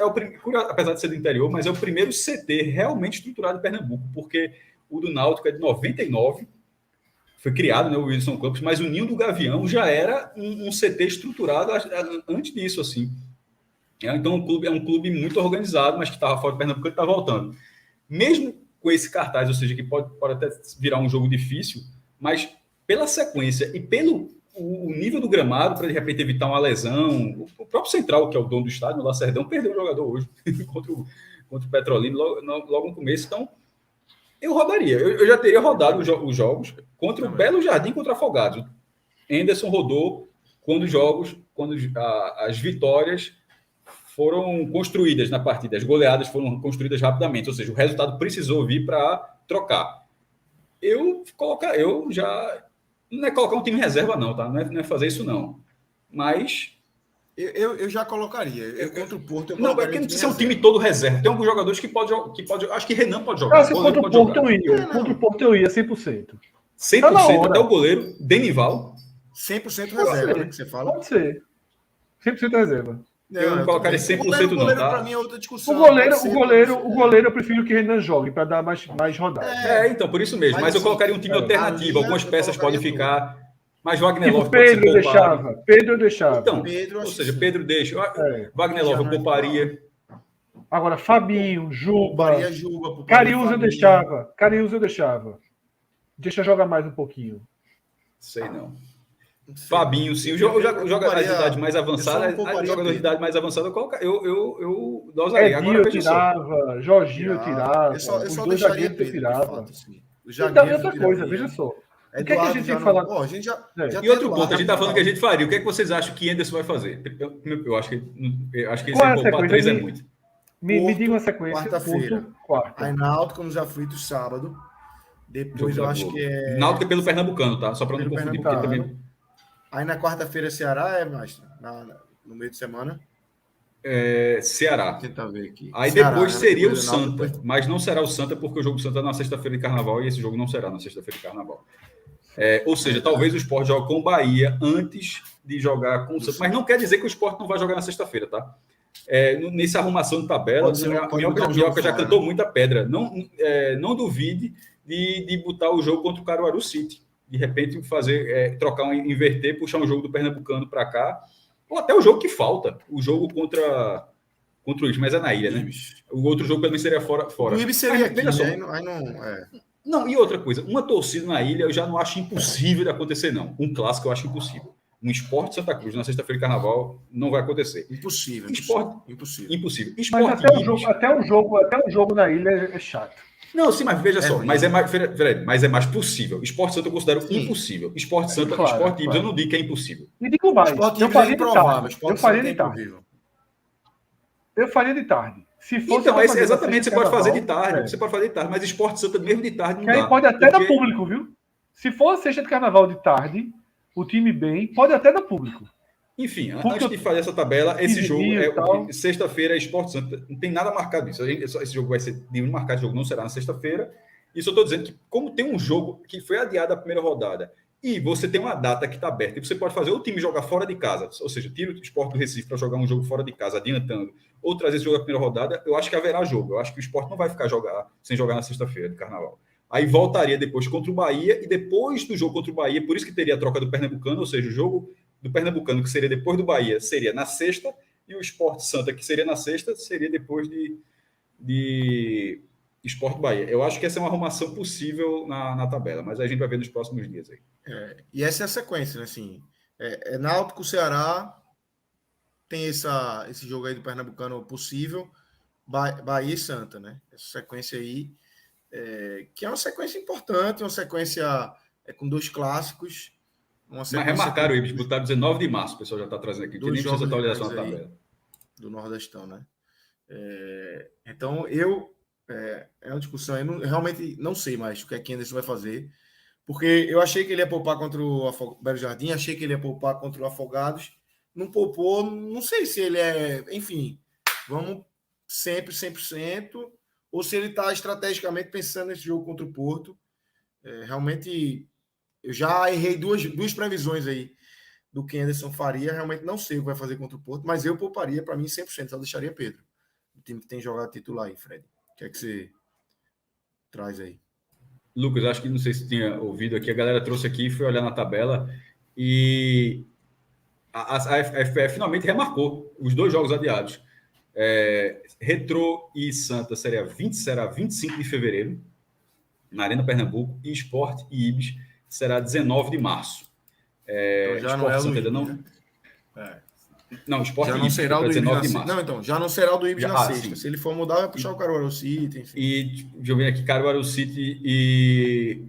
[SPEAKER 2] apesar de ser do interior, mas é o primeiro CT realmente estruturado em Pernambuco, porque o do Náutico é de 99, foi criado, né, o Wilson Campos, mas o Ninho do Gavião já era um CT estruturado antes disso, assim. Então, é um clube muito organizado, mas que estava fora de Pernambuco e está voltando. Mesmo com esse cartaz, ou seja, que pode até virar um jogo difícil, mas pela sequência e pelo o nível do gramado, para de repente evitar uma lesão, o próprio Central, que é o dono do estádio, o Lacerdão, perdeu um jogador hoje contra o Petrolina logo no começo. Então, eu rodaria. Eu já teria rodado os jogos contra o Belo Jardim, contra Afogados. Anderson rodou quando as vitórias foram construídas na partida, as goleadas foram construídas rapidamente, ou seja, o resultado precisou vir para trocar. Eu já não é colocar um time em reserva não, tá? Não é fazer isso não. Mas
[SPEAKER 1] eu já colocaria. Contra o Porto eu
[SPEAKER 2] não, porque não precisa ser um time todo reserva. Tem alguns jogadores que pode acho que Renan pode jogar.
[SPEAKER 3] Contra o Porto eu ia. Contra o Porto eu ia 100%.
[SPEAKER 2] 100% até o goleiro Denival.
[SPEAKER 1] 100% reserva, né, que você fala.
[SPEAKER 3] Pode ser. 100% reserva.
[SPEAKER 2] Eu não colocaria 100% não, tá?
[SPEAKER 1] Para mim é outra discussão.
[SPEAKER 3] O goleiro eu prefiro que Renan jogue para dar mais rodada.
[SPEAKER 2] Então, por isso mesmo. Mas eu colocaria um time alternativo. Algumas peças podem ficar. Mas Wagner
[SPEAKER 3] Tipo,
[SPEAKER 2] Love pode ser poupado.
[SPEAKER 3] Pedro eu deixava.
[SPEAKER 2] Então, ou seja, Pedro deixa. Wagner Love eu pouparia.
[SPEAKER 3] Agora, Fabinho, Juba. Cariús eu deixava. Deixa jogar mais um pouquinho.
[SPEAKER 2] Sei não. Fabinho, sim. Jogador de idade mais avançada. Jogador de idade mais avançada, eu dosaria.
[SPEAKER 3] Agora eu tirava, Jorginho tirava.
[SPEAKER 1] Eu só
[SPEAKER 3] os dois
[SPEAKER 1] deixaria
[SPEAKER 3] zagueiros eu tirava.
[SPEAKER 1] Então,
[SPEAKER 3] e outra coisa, veja só. O que é que a gente tem que falar?
[SPEAKER 2] E outro ponto, a gente está falando que a gente faria. O que é que vocês acham que Anderson vai fazer? Eu acho que esse poupar 3 é muito.
[SPEAKER 3] Me diga uma sequência.
[SPEAKER 1] Quarta-feira. Aí Náutico nos aflitos, sábado. Depois eu acho que é...
[SPEAKER 2] Náutico é pelo Pernambucano, tá? Só para não confundir. Porque também...
[SPEAKER 1] Aí na quarta-feira Ceará, Mastro? No meio de semana?
[SPEAKER 2] Ceará.
[SPEAKER 1] Vou tentar ver aqui.
[SPEAKER 2] Aí
[SPEAKER 1] Ceará,
[SPEAKER 2] depois seria o
[SPEAKER 1] Náutico,
[SPEAKER 2] Santa,
[SPEAKER 1] depois...
[SPEAKER 2] mas não será o Santa porque o jogo do Santa é na sexta-feira de Carnaval e esse jogo não será na sexta-feira de Carnaval. Ou seja, talvez o Sport jogue com o Bahia antes de jogar com o Santa. Mas não quer dizer que o Sport não vai jogar na sexta-feira, tá? Nessa arrumação de tabela, a Minhoca já cantou muita pedra. Não duvide de botar o jogo contra o Caruaru City. De repente inverter, puxar um jogo do Pernambucano para cá, ou até o jogo que falta, o jogo contra o Ibis, mas é na ilha, né? O outro jogo também seria fora.
[SPEAKER 1] O Ibis seria aqui,
[SPEAKER 2] só,
[SPEAKER 1] né?
[SPEAKER 2] Não, e outra coisa, uma torcida na ilha eu já não acho impossível de acontecer, não. Um clássico eu acho impossível. Um Sport Santa Cruz na sexta-feira de Carnaval não vai acontecer.
[SPEAKER 1] Impossível.
[SPEAKER 2] Impossível.
[SPEAKER 3] Mas até o jogo na ilha é chato.
[SPEAKER 2] Não, sim, mas veja só, mas é mais possível. Sport Santa eu considero impossível. Sport Santa, Sport Ibis, eu não digo que é impossível.
[SPEAKER 3] E digo mais, eu faria de tarde. Eu faria de tarde. Se fosse
[SPEAKER 2] então, exatamente, você pode fazer de tarde. Você pode fazer de tarde, mas Sport Santa mesmo de tarde não dá.
[SPEAKER 3] Aí pode até dar público, viu? Se for a sexta de Carnaval de tarde, o time bem, pode até dar público.
[SPEAKER 2] Enfim, antes de fazer essa tabela, esse jogo sexta-feira é Sport Santa. Não tem nada marcado disso. Esse jogo vai ser nenhum marcado, o jogo não será na sexta-feira. Isso eu estou dizendo que, como tem um jogo que foi adiado a primeira rodada e você tem uma data que está aberta, e você pode fazer o time jogar fora de casa, ou seja, tira o Sport do Recife para jogar um jogo fora de casa, adiantando, ou trazer esse jogo à primeira rodada, eu acho que haverá jogo. Eu acho que o Sport não vai ficar sem jogar na sexta-feira de Carnaval. Aí voltaria depois contra o Bahia, e depois do jogo contra o Bahia, por isso que teria a troca do Pernambucano, ou seja, o jogo do Pernambucano, que seria depois do Bahia, seria na sexta, e o Sport Santa, que seria na sexta, seria depois de Sport Bahia. Eu acho que essa é uma arrumação possível na tabela, mas a gente vai ver nos próximos dias aí.
[SPEAKER 1] E essa é a sequência, né? Assim, Náutico, Ceará, tem esse jogo aí do Pernambucano possível, Bahia e Santa, né? Essa sequência aí, que é uma sequência importante, uma sequência com 2 clássicos.
[SPEAKER 2] Mas remarcaram o Ibis, botaram 19 de março, o pessoal já está trazendo aqui, que nem precisa atualização da tabela.
[SPEAKER 1] do Nordestão, né? Então, é uma discussão. Eu realmente não sei mais o que é que Anderson vai fazer, porque eu achei que ele ia poupar contra o Belo Jardim, achei que ele ia poupar contra o Afogados, não poupou, não sei se ele enfim, vamos sempre 100%, ou se ele está estrategicamente pensando nesse jogo contra o Porto. Realmente, eu já errei duas previsões aí do que Anderson faria, realmente não sei o que vai fazer contra o Porto, mas eu pouparia para mim 100%, só deixaria Pedro, o time que tem jogado titular aí, Fred. O que é que você traz aí?
[SPEAKER 2] Lucas, acho que não sei se tinha ouvido aqui, a galera trouxe aqui, foi olhar na tabela e a FPF finalmente remarcou os 2 jogos adiados. Retrô e Santa será 25 de fevereiro, na Arena Pernambuco, e Sport e Ibis será 19 de março.
[SPEAKER 1] Então já não é o do Ibis, né?
[SPEAKER 2] Não, Sport
[SPEAKER 1] já
[SPEAKER 2] e
[SPEAKER 1] não
[SPEAKER 2] Ibis
[SPEAKER 1] será o do Ibis
[SPEAKER 2] 19
[SPEAKER 1] na
[SPEAKER 2] de
[SPEAKER 1] sexta.
[SPEAKER 2] março.
[SPEAKER 1] Não, então, já não será o do Ibis na sexta.
[SPEAKER 2] Sim.
[SPEAKER 1] Se ele for mudar, vai puxar o Caruaru City, enfim.
[SPEAKER 2] E deixa eu ver aqui, Caruaru City e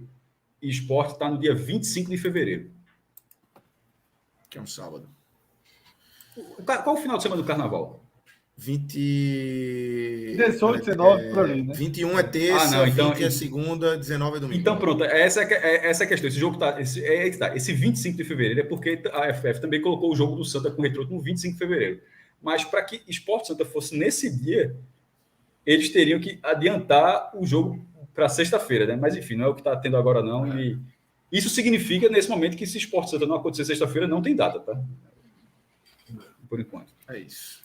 [SPEAKER 2] Sport está no dia 25 de fevereiro.
[SPEAKER 1] Que é um sábado.
[SPEAKER 2] Qual o final de semana do Carnaval?
[SPEAKER 3] 18, 19, por ali, né?
[SPEAKER 1] 21 é terça,
[SPEAKER 2] então,
[SPEAKER 1] 20 é segunda, 19 é domingo.
[SPEAKER 2] Então, pronto, essa é a questão. Esse jogo esse 25 de fevereiro é porque a FF também colocou o jogo do Santa com o Retrô no 25 de fevereiro. Mas para que Sport Santa fosse nesse dia, eles teriam que adiantar o jogo para sexta-feira, né? Mas enfim, não é o que está tendo agora, não. E isso significa, nesse momento, que se Sport Santa não acontecer sexta-feira, não tem data, tá? Por enquanto.
[SPEAKER 1] É isso.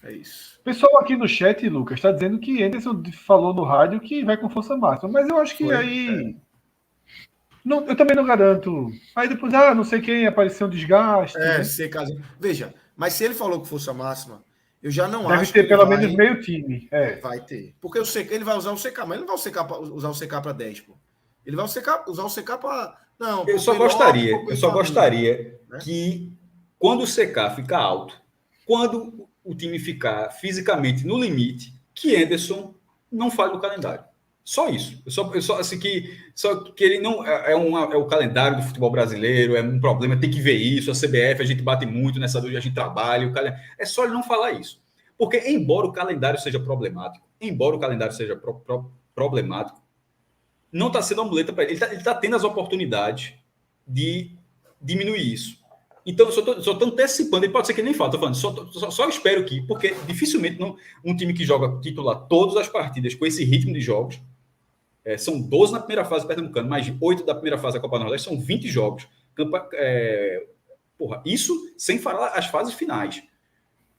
[SPEAKER 3] O pessoal aqui no chat, Lucas, está dizendo que Anderson falou no rádio que vai com força máxima, mas eu acho que aí. Não, eu também não garanto. Aí depois, não sei quem, apareceu um desgaste. Né?
[SPEAKER 1] Se caso. Veja, mas se ele falou que força máxima, eu já não
[SPEAKER 3] Deve
[SPEAKER 1] acho
[SPEAKER 3] ter
[SPEAKER 1] que
[SPEAKER 3] pelo menos meio time.
[SPEAKER 1] Vai ter. Porque o CK, ele vai usar o CK, mas ele não vai usar o CK para 10, pô. Ele vai usar o CK para. Não,
[SPEAKER 2] eu só gostaria que, quando o CK ficar alto, quando o time ficar fisicamente no limite, que Anderson não fale o calendário. Só isso. Eu só assim que ele não é o calendário do futebol brasileiro, é um problema, tem que ver isso. A CBF, a gente bate muito nessa dúvida, a gente trabalha, é só ele não falar isso. Porque embora o calendário seja problemático, não está sendo uma muleta para ele. Ele está tendo as oportunidades de diminuir isso. Então, eu só estou antecipando, ele pode ser que nem falta, estou falando, só espero que, porque dificilmente um time que joga titular todas as partidas com esse ritmo de jogos, são 12 na primeira fase do Pernambucano, mais 8 da primeira fase da Copa do Nordeste, são 20 jogos. Isso sem falar as fases finais. Ou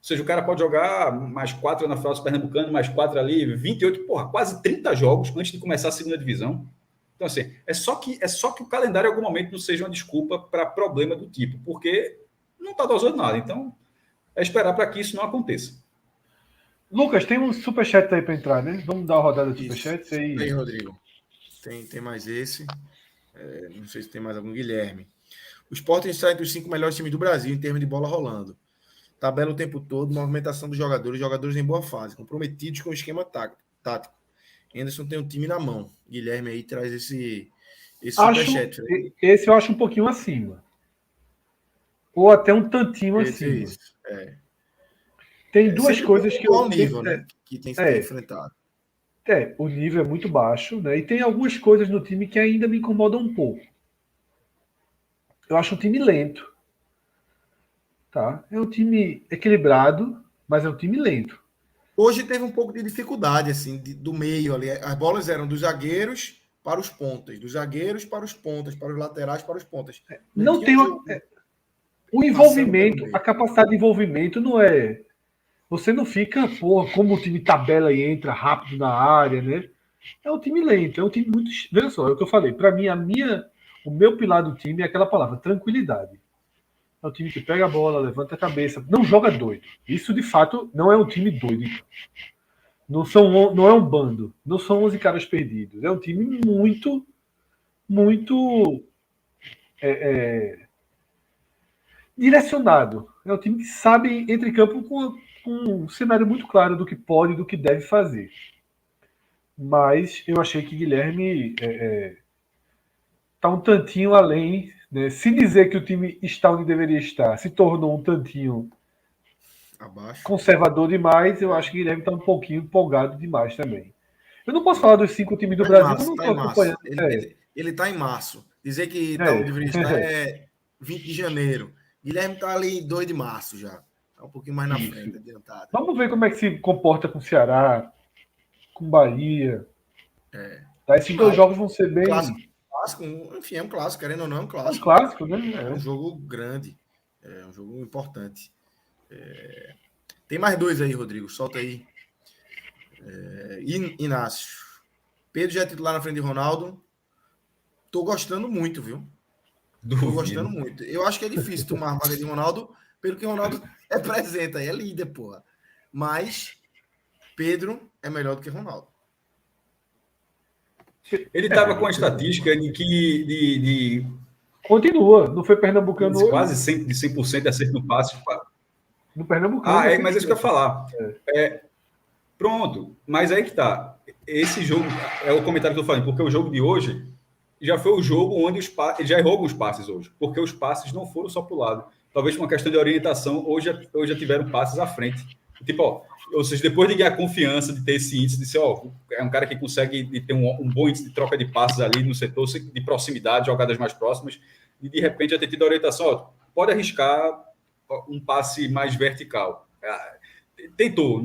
[SPEAKER 2] seja, o cara pode jogar mais 4 na fase do Pernambucano, mais 4 ali, 28, quase 30 jogos antes de começar a segunda divisão. Então, assim, é só que o calendário em algum momento não seja uma desculpa para problema do tipo, porque não está dosando nada. Então, é esperar para que isso não aconteça.
[SPEAKER 3] Lucas, tem um superchat aí para entrar, né? Vamos dar uma rodada de superchat
[SPEAKER 1] aí. Rodrigo. Tem mais esse. Não sei se tem mais algum. Guilherme. O Sport está entre os 5 melhores times do Brasil em termos de bola rolando. Tabela o tempo todo, movimentação dos jogadores em boa fase, comprometidos com o esquema tático. Anderson tem um time na mão. Guilherme aí traz esse superchat.
[SPEAKER 3] Esse eu acho um pouquinho acima. Ou até um tantinho acima.
[SPEAKER 1] Isso.
[SPEAKER 3] Tem duas coisas que eu...
[SPEAKER 1] nível, né? Que tem que ser enfrentado.
[SPEAKER 3] O nível é muito baixo, né? E tem algumas coisas no time que ainda me incomodam um pouco. Eu acho um time lento. Tá? É um time equilibrado, mas é um time lento.
[SPEAKER 1] Hoje teve um pouco de dificuldade, assim, do meio ali. As bolas eram dos zagueiros para os pontas, dos zagueiros para os pontas, para os laterais para os pontas.
[SPEAKER 3] Não tem o envolvimento, a capacidade de envolvimento não é... Você não fica, como o time tabela e entra rápido na área, né? É um time lento, é um time muito... Veja só, é o que eu falei. Para mim, o meu pilar do time é aquela palavra, tranquilidade. É um time que pega a bola, levanta a cabeça, não joga doido. Isso, de fato, não é um time doido. Não é um bando. Não são 11 caras perdidos. É um time muito, muito direcionado. É um time que sabe, entre campo, com um cenário muito claro do que pode e do que deve fazer. Mas eu achei que Guilherme está um tantinho além... Né? Se dizer que o time está onde deveria estar se tornou um tantinho
[SPEAKER 1] Abaixo.
[SPEAKER 3] conservador demais. Eu acho que o Guilherme está um pouquinho empolgado demais também. Eu não posso falar dos 5 times do
[SPEAKER 1] Tá em
[SPEAKER 3] Brasil,
[SPEAKER 1] março,
[SPEAKER 3] eu não
[SPEAKER 1] tá
[SPEAKER 3] estou
[SPEAKER 1] em março.
[SPEAKER 3] acompanhando.
[SPEAKER 1] Ele tá em março. Dizer que tá onde deveria estar
[SPEAKER 3] É.
[SPEAKER 1] é 20 de janeiro. Guilherme tá ali 2 de março já. Tá um pouquinho mais na
[SPEAKER 3] Isso.
[SPEAKER 1] frente, adiantado.
[SPEAKER 3] Vamos ver como é que se comporta com o Ceará, com Bahia. Tá? Esses 2 jogos vão ser bem.
[SPEAKER 1] Clássico, enfim, é um clássico, querendo ou não, é um
[SPEAKER 3] Um
[SPEAKER 1] clássico.
[SPEAKER 3] clássico, né?
[SPEAKER 1] É um jogo grande. É um jogo importante. Tem mais 2 aí, Rodrigo. Solta aí. Inácio. Pedro já é titular na frente de Ronaldo. Tô gostando muito, viu? Tô gostando muito. Eu acho que é difícil tomar a vaga de Ronaldo, pelo que o Ronaldo representa. É líder, porra. Mas Pedro é melhor do que Ronaldo.
[SPEAKER 2] Ele estava com a estatística de
[SPEAKER 3] Continua. Não foi Pernambucano hoje?
[SPEAKER 2] quase 100% de acerto no passe.
[SPEAKER 3] No Pernambucano.
[SPEAKER 2] Mas é isso que eu ia falar. Pronto, mas aí que tá. Esse jogo é o comentário que eu falei, porque o jogo de hoje já foi o jogo onde ele já errou alguns passes hoje, porque os passes não foram só para o lado. Talvez por uma questão de orientação, hoje já tiveram passes à frente. Tipo, ou seja, depois de ganhar confiança, de ter esse índice, de ser, é um cara que consegue ter um bom índice de troca de passes ali no setor, de proximidade, jogadas mais próximas, e de repente já ter tido a orientação, pode arriscar um passe mais vertical. Tentou.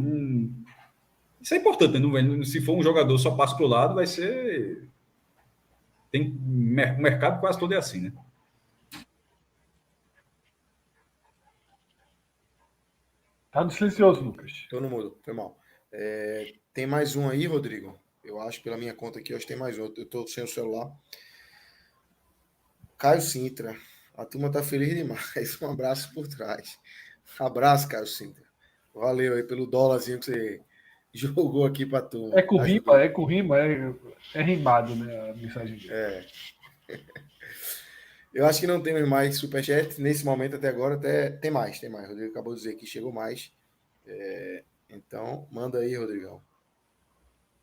[SPEAKER 2] Isso é importante, né? Se for um jogador só passa para o lado, vai ser... O mercado quase todo é assim, né?
[SPEAKER 3] Tá no silencioso, Lucas.
[SPEAKER 1] Tô no mudo, foi mal. Tem mais um aí, Rodrigo? Eu acho, pela minha conta aqui, hoje tem mais um. Eu tô sem o celular. Caio Sintra. A turma tá feliz demais. Um abraço por trás. Abraço, Caio Sintra. Valeu aí pelo dólarzinho que você jogou aqui pra turma.
[SPEAKER 3] É com rima, é rimado, né? A mensagem dele.
[SPEAKER 1] Eu acho que não temos mais superchat nesse momento até agora. Até tem mais. O Rodrigo acabou de dizer que chegou mais. Então, manda aí, Rodrigão.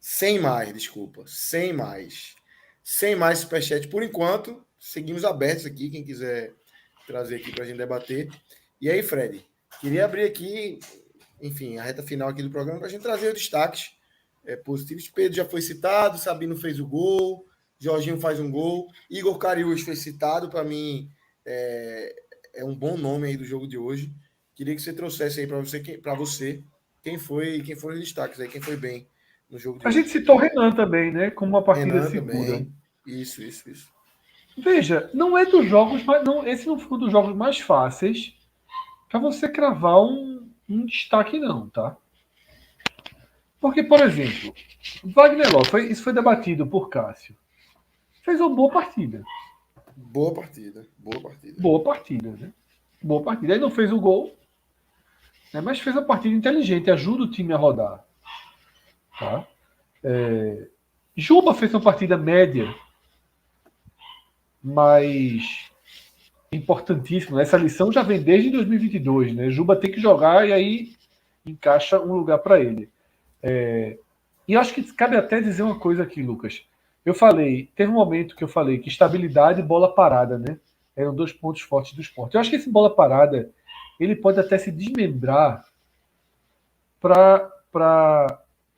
[SPEAKER 1] Sem mais, desculpa. Sem mais superchat por enquanto. Seguimos abertos aqui. Quem quiser trazer aqui para a gente debater. E aí, Fred? Queria abrir aqui, enfim, a reta final aqui do programa para a gente trazer os destaques positivos. Pedro já foi citado, Sabino fez o gol, Jorginho faz um gol, Igor Cariús foi citado, para mim é um bom nome aí do jogo de hoje. Queria que você trouxesse aí para você quem foi os destaques aí, quem foi bem no jogo de
[SPEAKER 3] A
[SPEAKER 1] hoje.
[SPEAKER 3] gente citou Renan também, né? Como uma partida
[SPEAKER 1] Renan
[SPEAKER 3] segura.
[SPEAKER 1] também. Isso.
[SPEAKER 3] Veja, não é dos jogos, esse não foi um dos jogos mais fáceis para você cravar um destaque, não, tá? Porque, por exemplo, Wagner Love, isso foi debatido por Cássio. Fez uma boa partida.
[SPEAKER 1] Boa partida, né?
[SPEAKER 3] Boa partida. Aí não fez o gol, né? Mas fez uma partida inteligente, ajuda o time a rodar. Tá? Juba fez uma partida média, mas importantíssima. Essa lição já vem desde 2022, né? Juba tem que jogar e aí encaixa um lugar para ele. E acho que cabe até dizer uma coisa aqui, Lucas. Teve um momento que eu falei que estabilidade e bola parada, né? Eram 2 pontos fortes do esporte. Eu acho que esse bola parada, ele pode até se desmembrar para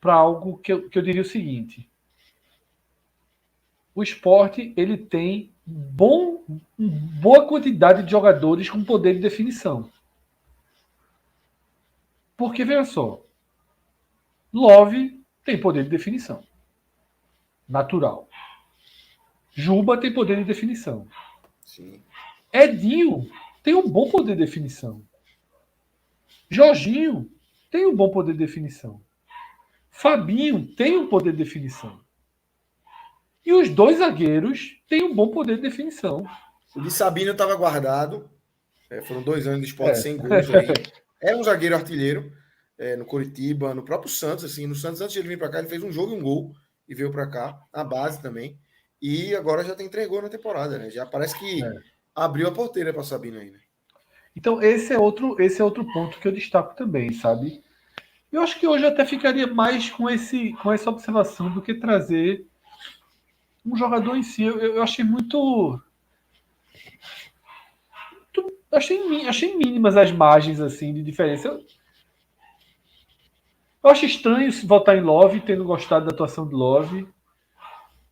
[SPEAKER 3] algo que eu diria o seguinte. O esporte, ele tem boa quantidade de jogadores com poder de definição. Porque, veja só, Love tem poder de definição. Natural. Juba tem poder de definição.
[SPEAKER 1] Sim.
[SPEAKER 3] Edinho tem um bom poder de definição. Jorginho tem um bom poder de definição. Fabinho tem um poder de definição. E os 2 zagueiros têm um bom poder de definição.
[SPEAKER 1] O de Sabino estava guardado. Foram 2 anos de esporte sem gols aí. É um zagueiro artilheiro no Coritiba, no próprio Santos. Assim, no Santos, antes de ele vir para cá, ele fez um jogo e um gol e veio para cá, na base também. E agora já tem 3 gols na temporada, né? Já parece que abriu a porteira para Sabino aí, né?
[SPEAKER 3] Então, esse é outro ponto que eu destaco também, sabe? Eu acho que hoje eu até ficaria mais com essa observação do que trazer um jogador em si. Eu achei achei mínimas as margens assim de diferença. Eu acho estranho se votar em Love, tendo gostado da atuação de Love.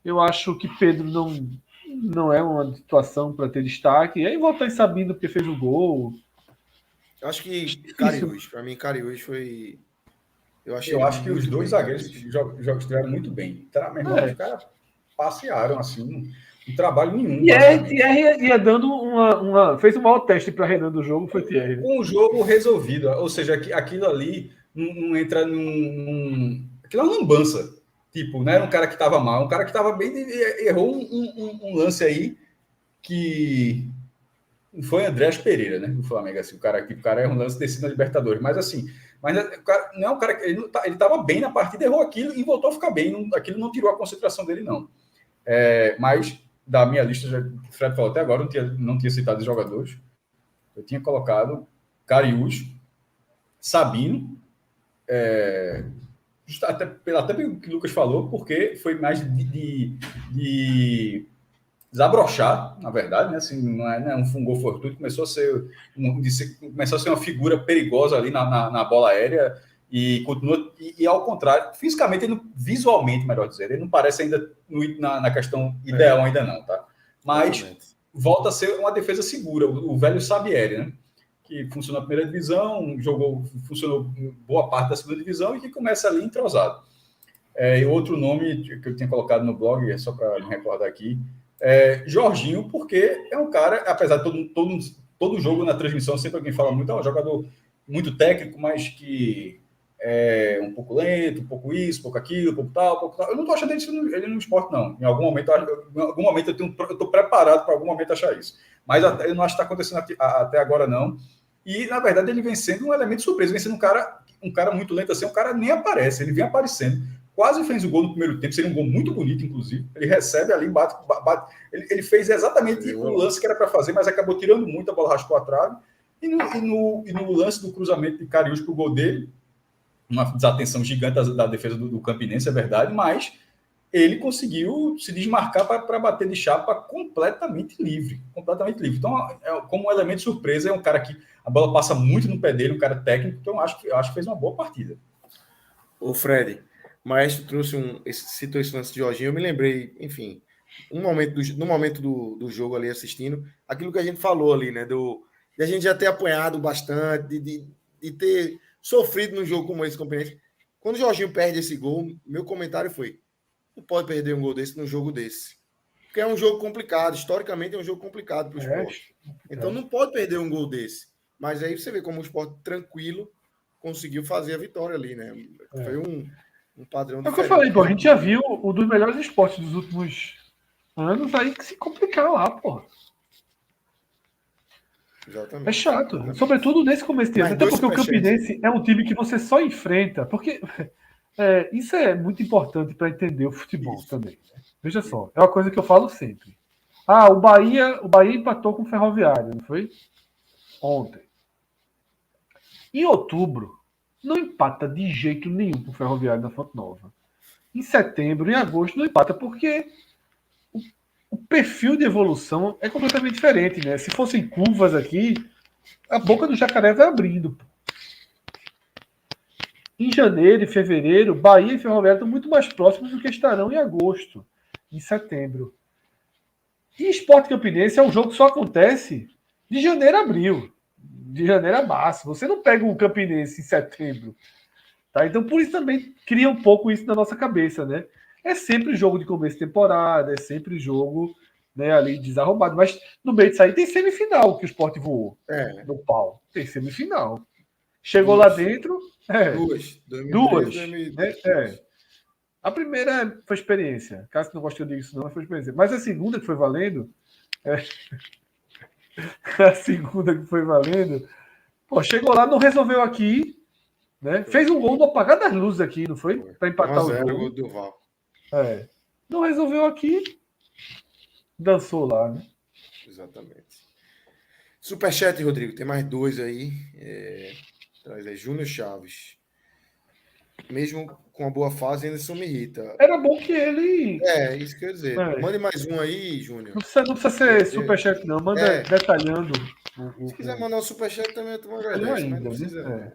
[SPEAKER 3] Eu acho que Pedro não é uma situação para ter destaque. E aí votar em Sabino porque fez o gol.
[SPEAKER 1] Eu acho que Cariús, para mim, Cariús foi. Eu achei
[SPEAKER 2] Eu
[SPEAKER 1] ele
[SPEAKER 2] acho que os
[SPEAKER 1] muito
[SPEAKER 2] dois
[SPEAKER 1] bem,
[SPEAKER 2] zagueiros
[SPEAKER 1] Cariús.
[SPEAKER 2] estiveram muito bem. Meu irmão, os caras passearam assim, um trabalho nenhum.
[SPEAKER 3] Thierry ia dando fez o maior teste para Renan do jogo, foi Thierry. Né?
[SPEAKER 2] Com o jogo resolvido. Ou seja, aquilo ali não entra aquilo é uma lambança. Tipo, não era um cara que estava mal, um cara que estava bem e errou um lance aí que foi Andrés Pereira, né? Do Flamengo, assim, o cara é um lance descido na Libertadores, mas assim, o cara, não é um cara que ele estava bem na partida, errou aquilo e voltou a ficar bem. Aquilo não tirou a concentração dele, não. Mas da minha lista, o Fred falou até agora, não tinha citado os jogadores. Eu tinha colocado Cariús, Sabino, até pelo que o Lucas falou, porque foi mais de desabrochar, na verdade, né? Assim, não é um gol fortuito, começou a ser uma figura perigosa ali na bola aérea e continua, e ao contrário, fisicamente, visualmente, melhor dizer, ele não parece ainda na questão ideal ainda não, tá? Mas volta a ser uma defesa segura, o velho Sabieri, né? Que funcionou na primeira divisão, funcionou boa parte da segunda divisão e que começa ali entrosado. E outro nome que eu tinha colocado no blog, só para me recordar aqui, Jorginho, porque é um cara, apesar de todo jogo na transmissão, sempre alguém fala muito, é um jogador muito técnico, mas que é um pouco lento, um pouco isso, um pouco aquilo, um pouco tal, um pouco tal. Eu não estou achando ele no esporte, não. Em algum momento eu estou preparado para algum momento achar isso. Mas eu não acho que está acontecendo até agora, não. E, na verdade, ele vem sendo um elemento surpresa, vem sendo um cara muito lento assim, um cara nem aparece, ele vem aparecendo. Quase fez o gol no primeiro tempo, seria um gol muito bonito, inclusive. Ele recebe ali, bate. Ele fez exatamente o lance que era para fazer, mas acabou tirando muito, a bola raspou a trave. E no lance do cruzamento de Cariús para o gol dele, uma desatenção gigante da defesa do Campinense, é verdade, mas ele conseguiu se desmarcar para bater de chapa completamente livre. Completamente livre. Então, como um elemento surpresa, é um cara que a bola passa muito no pé dele, um cara técnico, então acho que fez uma boa partida.
[SPEAKER 1] Ô, Fred, Maestro trouxe citou esse lance de Jorginho, eu me lembrei, enfim, no momento do jogo ali assistindo, aquilo que a gente falou ali, né? De a gente já ter apanhado bastante, de ter sofrido num jogo como esse, companheiro. Quando o Jorginho perde esse gol, meu comentário foi: não pode perder um gol desse num jogo desse. Porque é um jogo complicado, historicamente é um jogo complicado para o esporte. Então não pode perder um gol desse. Mas aí você vê como o esporte tranquilo conseguiu fazer a vitória ali, né? Foi um padrão diferente.
[SPEAKER 3] É o que eu falei, pô, a gente já viu um dos melhores esportes dos últimos anos aí que se complicar lá, porra.
[SPEAKER 1] Exatamente.
[SPEAKER 3] É chato. Exatamente. Sobretudo nesse começo de ano. Até porque o Campinense é um time que você só enfrenta. Porque isso é muito importante para entender o futebol também. Né? Veja só, é uma coisa que eu falo sempre. O Bahia empatou com o Ferroviário, não foi? Ontem. Em outubro, não empata de jeito nenhum com o Ferroviário da Fonte Nova. Em setembro, em agosto, não empata, porque o perfil de evolução é completamente diferente, né? Se fossem curvas aqui, a boca do jacaré vai abrindo. Em janeiro e fevereiro, Bahia e Ferroviário estão muito mais próximos do que estarão em agosto, em setembro. E Sport Campinense é um jogo que só acontece de janeiro a abril, de janeiro a março. Você não pega o Campinense em setembro. Tá? Então, por isso também cria um pouco isso na nossa cabeça, né? É sempre jogo de começo de temporada, é sempre jogo, né, ali desarrumado. Mas no meio disso aí tem semifinal que o Sport voou no pau. Tem semifinal. Chegou lá dentro.
[SPEAKER 1] Duas.
[SPEAKER 3] 2013, né? A primeira foi experiência. Caso não goste de eu diga isso, não, foi experiência. Mas a segunda que foi valendo. A segunda que foi valendo. Pô, chegou lá, não resolveu aqui. Né? Fez um gol no apagar das luzes aqui, não foi? Para empatar o jogo.
[SPEAKER 1] Gol do Val.
[SPEAKER 3] Não resolveu aqui. Dançou lá, né?
[SPEAKER 1] Exatamente. Superchat, Rodrigo. Tem mais dois aí. Traz aí. Júnior Chaves. Mesmo com a boa fase, ainda me irrita.
[SPEAKER 3] Era bom que ele.
[SPEAKER 1] Isso que eu ia dizer. Mande mais um aí, Júnior.
[SPEAKER 3] Não precisa ser superchat, não. Manda detalhando.
[SPEAKER 1] Se quiser mandar um superchat também, eu agradece. Mas não precisa.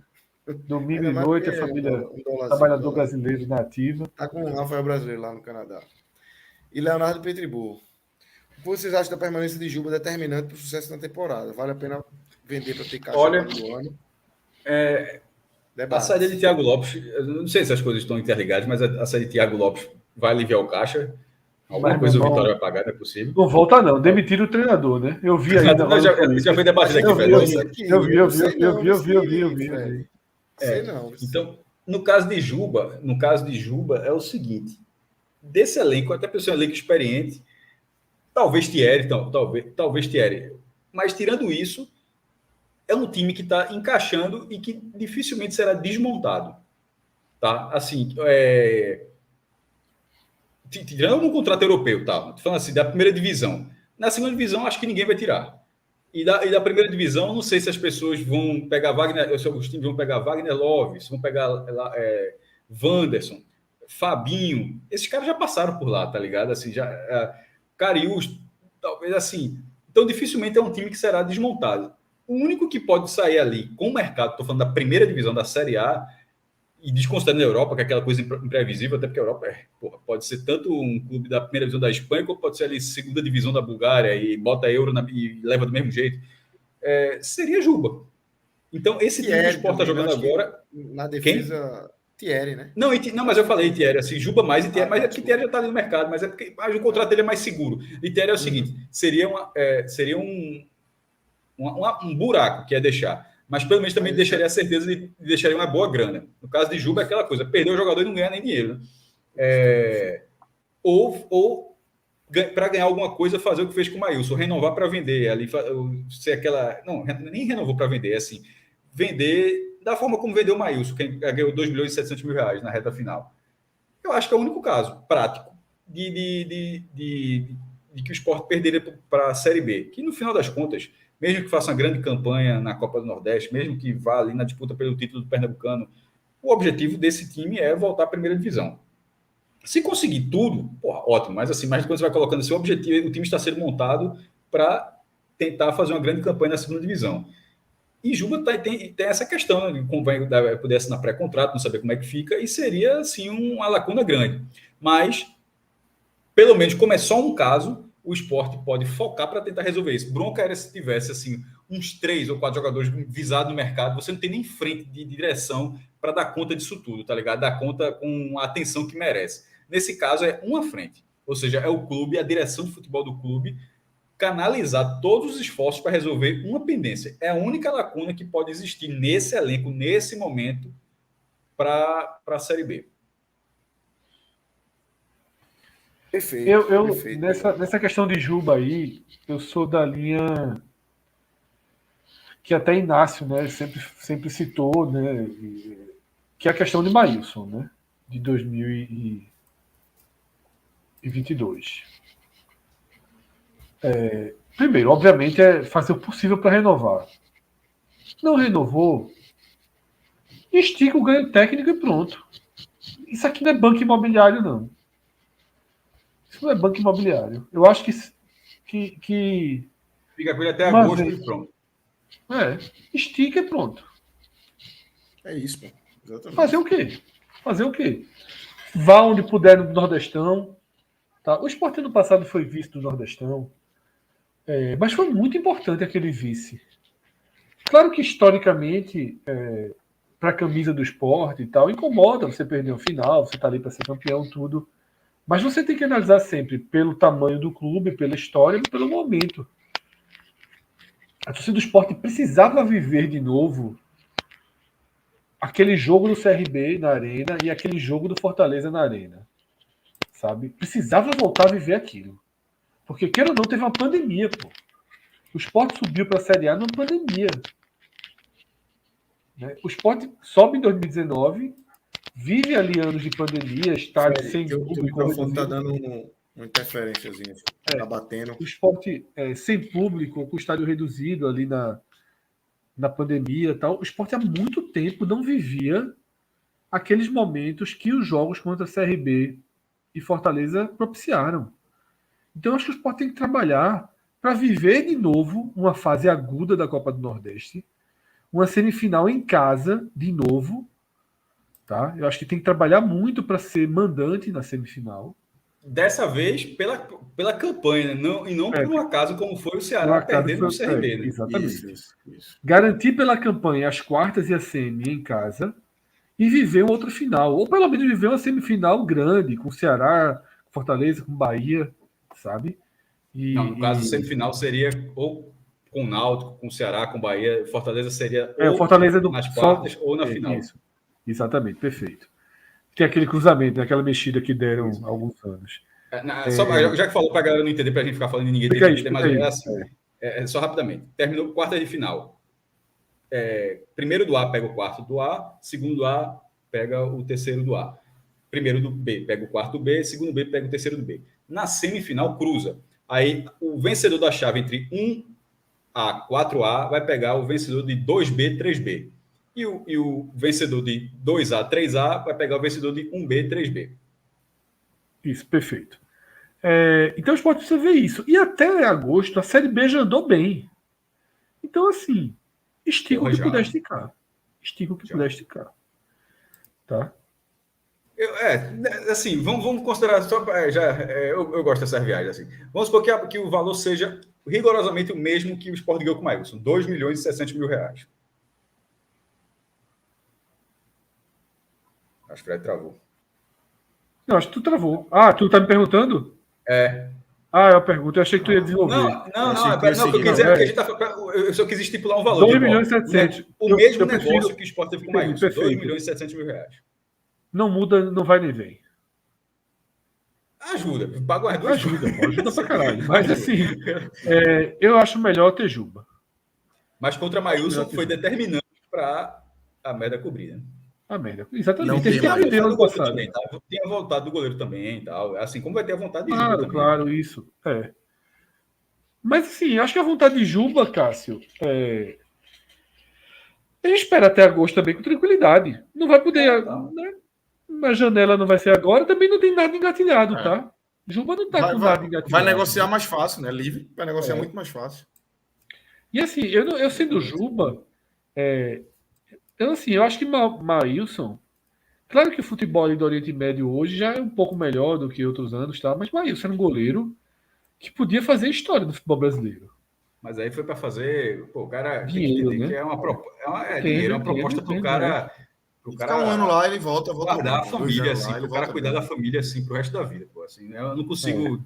[SPEAKER 3] Domingo
[SPEAKER 1] Ainda
[SPEAKER 3] e
[SPEAKER 1] mais
[SPEAKER 3] noite,
[SPEAKER 1] porque
[SPEAKER 3] a família
[SPEAKER 1] um dólarzinho,
[SPEAKER 3] trabalhador brasileiro na ativa.
[SPEAKER 1] Tá com o Rafael Brasileiro lá no Canadá. E Leonardo Petribu. O que vocês acham da permanência de Juba determinante para o sucesso na temporada? Vale a pena vender para ter caixa
[SPEAKER 2] Olha,
[SPEAKER 1] do ano?
[SPEAKER 2] a saída de Thiago Lopes, eu não sei se as coisas estão interligadas, mas a saída de Thiago Lopes vai aliviar o caixa. Alguma
[SPEAKER 3] Mas,
[SPEAKER 2] coisa
[SPEAKER 3] meu
[SPEAKER 2] o
[SPEAKER 3] irmão,
[SPEAKER 2] Vitória vai pagar, não é possível.
[SPEAKER 3] não volta não, demitiram o treinador, né? Eu vi aí na
[SPEAKER 2] Não, já foi debatido aqui,
[SPEAKER 3] Eu vi,
[SPEAKER 2] Fred.
[SPEAKER 3] eu
[SPEAKER 1] Isso
[SPEAKER 3] vi,
[SPEAKER 1] aqui,
[SPEAKER 3] eu vi,
[SPEAKER 1] não
[SPEAKER 3] eu vi,
[SPEAKER 1] sei
[SPEAKER 3] eu
[SPEAKER 1] não,
[SPEAKER 3] vi, eu vi, eu vi, eu vi, eu
[SPEAKER 1] Fred.
[SPEAKER 3] vi.
[SPEAKER 1] Sei não.
[SPEAKER 2] Então, no caso de Juba é o seguinte: desse elenco, até por ser um elenco experiente, talvez Thierry, então, talvez Thierry. Mas tirando isso, é um time que está encaixando e que dificilmente será desmontado. Tá? Assim, tirando um contrato europeu, tá? Tô falando assim, da primeira divisão. Na segunda divisão, acho que ninguém vai tirar. E da primeira divisão, não sei se as pessoas vão pegar Wagner, se os times vão pegar Wagner Love, se vão pegar Wanderson, Fabinho. Esses caras já passaram por lá, tá ligado? Assim, já, Cariús, talvez assim. Então, dificilmente é um time que será desmontado. O único que pode sair ali com o mercado, estou falando da primeira divisão da Série A, e desconsiderando a Europa, que é aquela coisa imprevisível, até porque a Europa pode ser tanto um clube da primeira divisão da Espanha, como pode ser ali segunda divisão da Bulgária e bota euro e leva do mesmo jeito. Seria Juba. Então, esse time que o Sport está jogando agora.
[SPEAKER 1] Na defesa, quem? Thierry, né?
[SPEAKER 2] Não, mas eu falei Thierry, assim, Juba mais e Thierry, mas é porque Thierry já está ali no mercado, mas é porque o contrato dele é mais seguro. E Thierry é o seguinte: seria um buraco que é deixar. Mas pelo menos também deixaria a certeza de deixaria uma boa grana. No caso de Juba, é aquela coisa: perder o jogador e não ganhar nem dinheiro. Né? Ou para ganhar alguma coisa, fazer o que fez com o Maílson, renovar para vender. Ali, ser aquela. Não, nem renovou para vender, é assim. Vender da forma como vendeu o Maílson, que ganhou 2 milhões e 700 mil reais na reta final. Eu acho que é o único caso prático de que o Sport perderia para a Série B. Que no final das contas, mesmo que faça uma grande campanha na Copa do Nordeste, mesmo que vá ali na disputa pelo título do Pernambucano, o objetivo desse time é voltar à primeira divisão. Se conseguir tudo, ótimo, mas assim, quando você vai colocando esse objetivo, o time está sendo montado para tentar fazer uma grande campanha na segunda divisão. E Juba tem essa questão, né, como vai poder assinar pré-contrato, não saber como é que fica, e seria assim uma lacuna grande. Mas, pelo menos, como é só um caso, o Sport pode focar para tentar resolver isso. Bronca era se tivesse assim uns 3 ou 4 jogadores visados no mercado, você não tem nem frente de direção para dar conta disso tudo, tá ligado? Dar conta com a atenção que merece. Nesse caso, é uma frente. Ou seja, é o clube, a direção de futebol do clube, canalizar todos os esforços para resolver uma pendência. É a única lacuna que pode existir nesse elenco, nesse momento, para a Série B.
[SPEAKER 3] Perfeito. Perfeito. Nessa questão de Juba aí, eu sou da linha que até Inácio, né, sempre citou, né, que é a questão de Maílson, né, de 2022. Primeiro, obviamente, é fazer o possível para renovar. Não renovou, estica o ganho técnico e pronto. Isso aqui não é banco imobiliário, não. Isso não é banco imobiliário. Eu acho que
[SPEAKER 2] fica com ele até agosto e pronto.
[SPEAKER 3] Estica e pronto.
[SPEAKER 1] É isso, pô. Exatamente.
[SPEAKER 3] Fazer o quê? Vá onde puder no Nordestão. Tá? O Sport ano passado foi vice do Nordestão. Mas foi muito importante aquele vice. Claro que historicamente, para a camisa do Sport e tal, incomoda você perder o final, você tá ali para ser campeão, tudo. Mas você tem que analisar sempre pelo tamanho do clube, pela história e pelo momento. A torcida do Sport precisava viver de novo aquele jogo do CRB na Arena e aquele jogo do Fortaleza na Arena. Sabe? Precisava voltar a viver aquilo. Porque, queira ou não, teve uma pandemia, pô. O Sport subiu para a Série A numa pandemia. Né? O Sport sobe em 2019, vive ali anos de pandemia, estádio sem público.
[SPEAKER 1] O microfone está dando uma interferênciazinha. Está batendo.
[SPEAKER 3] O Sport sem público, com o estádio reduzido ali na pandemia e tal. O Sport há muito tempo não vivia aqueles momentos que os jogos contra CRB e Fortaleza propiciaram. Então, eu acho que o Sport tem que trabalhar para viver de novo uma fase aguda da Copa do Nordeste, uma semifinal em casa, de novo. Tá? Eu acho que tem que trabalhar muito para ser mandante na semifinal.
[SPEAKER 2] Dessa vez, pela campanha, não, e não por um acaso como foi o Ceará perdendo no CRB. Né?
[SPEAKER 3] Exatamente. Isso. Garantir pela campanha as quartas e a semi em casa e viver um outro final. Ou pelo menos viver uma semifinal grande, com o Ceará, com Fortaleza, com Bahia, sabe?
[SPEAKER 2] Não, no caso, semifinal seria ou com o Náutico, com o Ceará, com o Bahia. Fortaleza seria ou
[SPEAKER 3] Fortaleza
[SPEAKER 2] nas quartas ou na final.
[SPEAKER 3] Isso. Exatamente, perfeito. Tem aquele cruzamento, né? Aquela mexida que deram há alguns anos.
[SPEAKER 2] Já que falou para a galera não entender, para a gente ficar falando de ninguém entender, mas é assim. Só rapidamente. Terminou quarta de final. Primeiro do A pega o quarto do A, segundo do A pega o terceiro do A. Primeiro do B pega o quarto do B, segundo do B pega o terceiro do B. Na semifinal, cruza. Aí, o vencedor da chave entre 1A, 4A vai pegar o vencedor de 2B, 3B. E o vencedor de 2A, 3A vai pegar o vencedor de 1B, 3B.
[SPEAKER 3] Isso, perfeito. Então, o Sport precisa ver isso. E até agosto, a Série B já andou bem. Então, assim, estica o que puder esticar. Estica o que puder esticar. Tá?
[SPEAKER 2] Assim, vamos considerar só eu gosto dessas viagens assim. Vamos supor que o valor seja rigorosamente o mesmo que o Sport ganhou com o Maílson, 2 milhões e 700 mil reais. Acho que o Fred travou.
[SPEAKER 3] Não, acho que tu travou. Tu tá me perguntando? Eu pergunto. Eu achei que tu ia desenvolver.
[SPEAKER 2] Eu só quis estipular um valor.
[SPEAKER 3] 2 milhões e 700.
[SPEAKER 2] O mesmo negócio que o Sport teve com o Maílson, 2 milhões e 700 mil reais.
[SPEAKER 3] Não muda, não vai nem vem.
[SPEAKER 2] Ajuda, paga as duas.
[SPEAKER 3] Ajuda pra caralho. Mas assim, eu acho melhor ter Juba.
[SPEAKER 2] Mas contra Maílson foi determinante para a merda cobrir, né?
[SPEAKER 3] A merda. Exatamente.
[SPEAKER 1] Não
[SPEAKER 3] tem que aprender ano passado.
[SPEAKER 2] Também, tá? Tem a vontade do goleiro também e tal. Assim como vai ter a vontade de Juba também.
[SPEAKER 3] Claro, isso. Mas assim, acho que a vontade de Juba, Cássio, a gente espera até agosto também com tranquilidade. Não vai poder. Né? A janela não vai ser agora, também não tem nada engatilhado, tá? Juba não tá com nada engatilhado.
[SPEAKER 1] Vai negociar mais fácil, né? Livre, vai negociar muito mais fácil.
[SPEAKER 3] E assim, eu sendo Juba, então assim, eu acho que Maílson, claro que o futebol do Oriente Médio hoje já é um pouco melhor do que outros anos, tá? Mas Maílson era um goleiro que podia fazer história no futebol brasileiro.
[SPEAKER 2] Mas aí foi para fazer, o cara
[SPEAKER 3] dinheiro,
[SPEAKER 2] tem que entender,
[SPEAKER 3] né?
[SPEAKER 2] Dinheiro, é uma proposta para o cara.
[SPEAKER 1] Ficar um ano lá, ele volta
[SPEAKER 2] guardar a família, assim, para o cara cuidar da família, assim, pro resto da vida, pô, assim, né? Eu não consigo.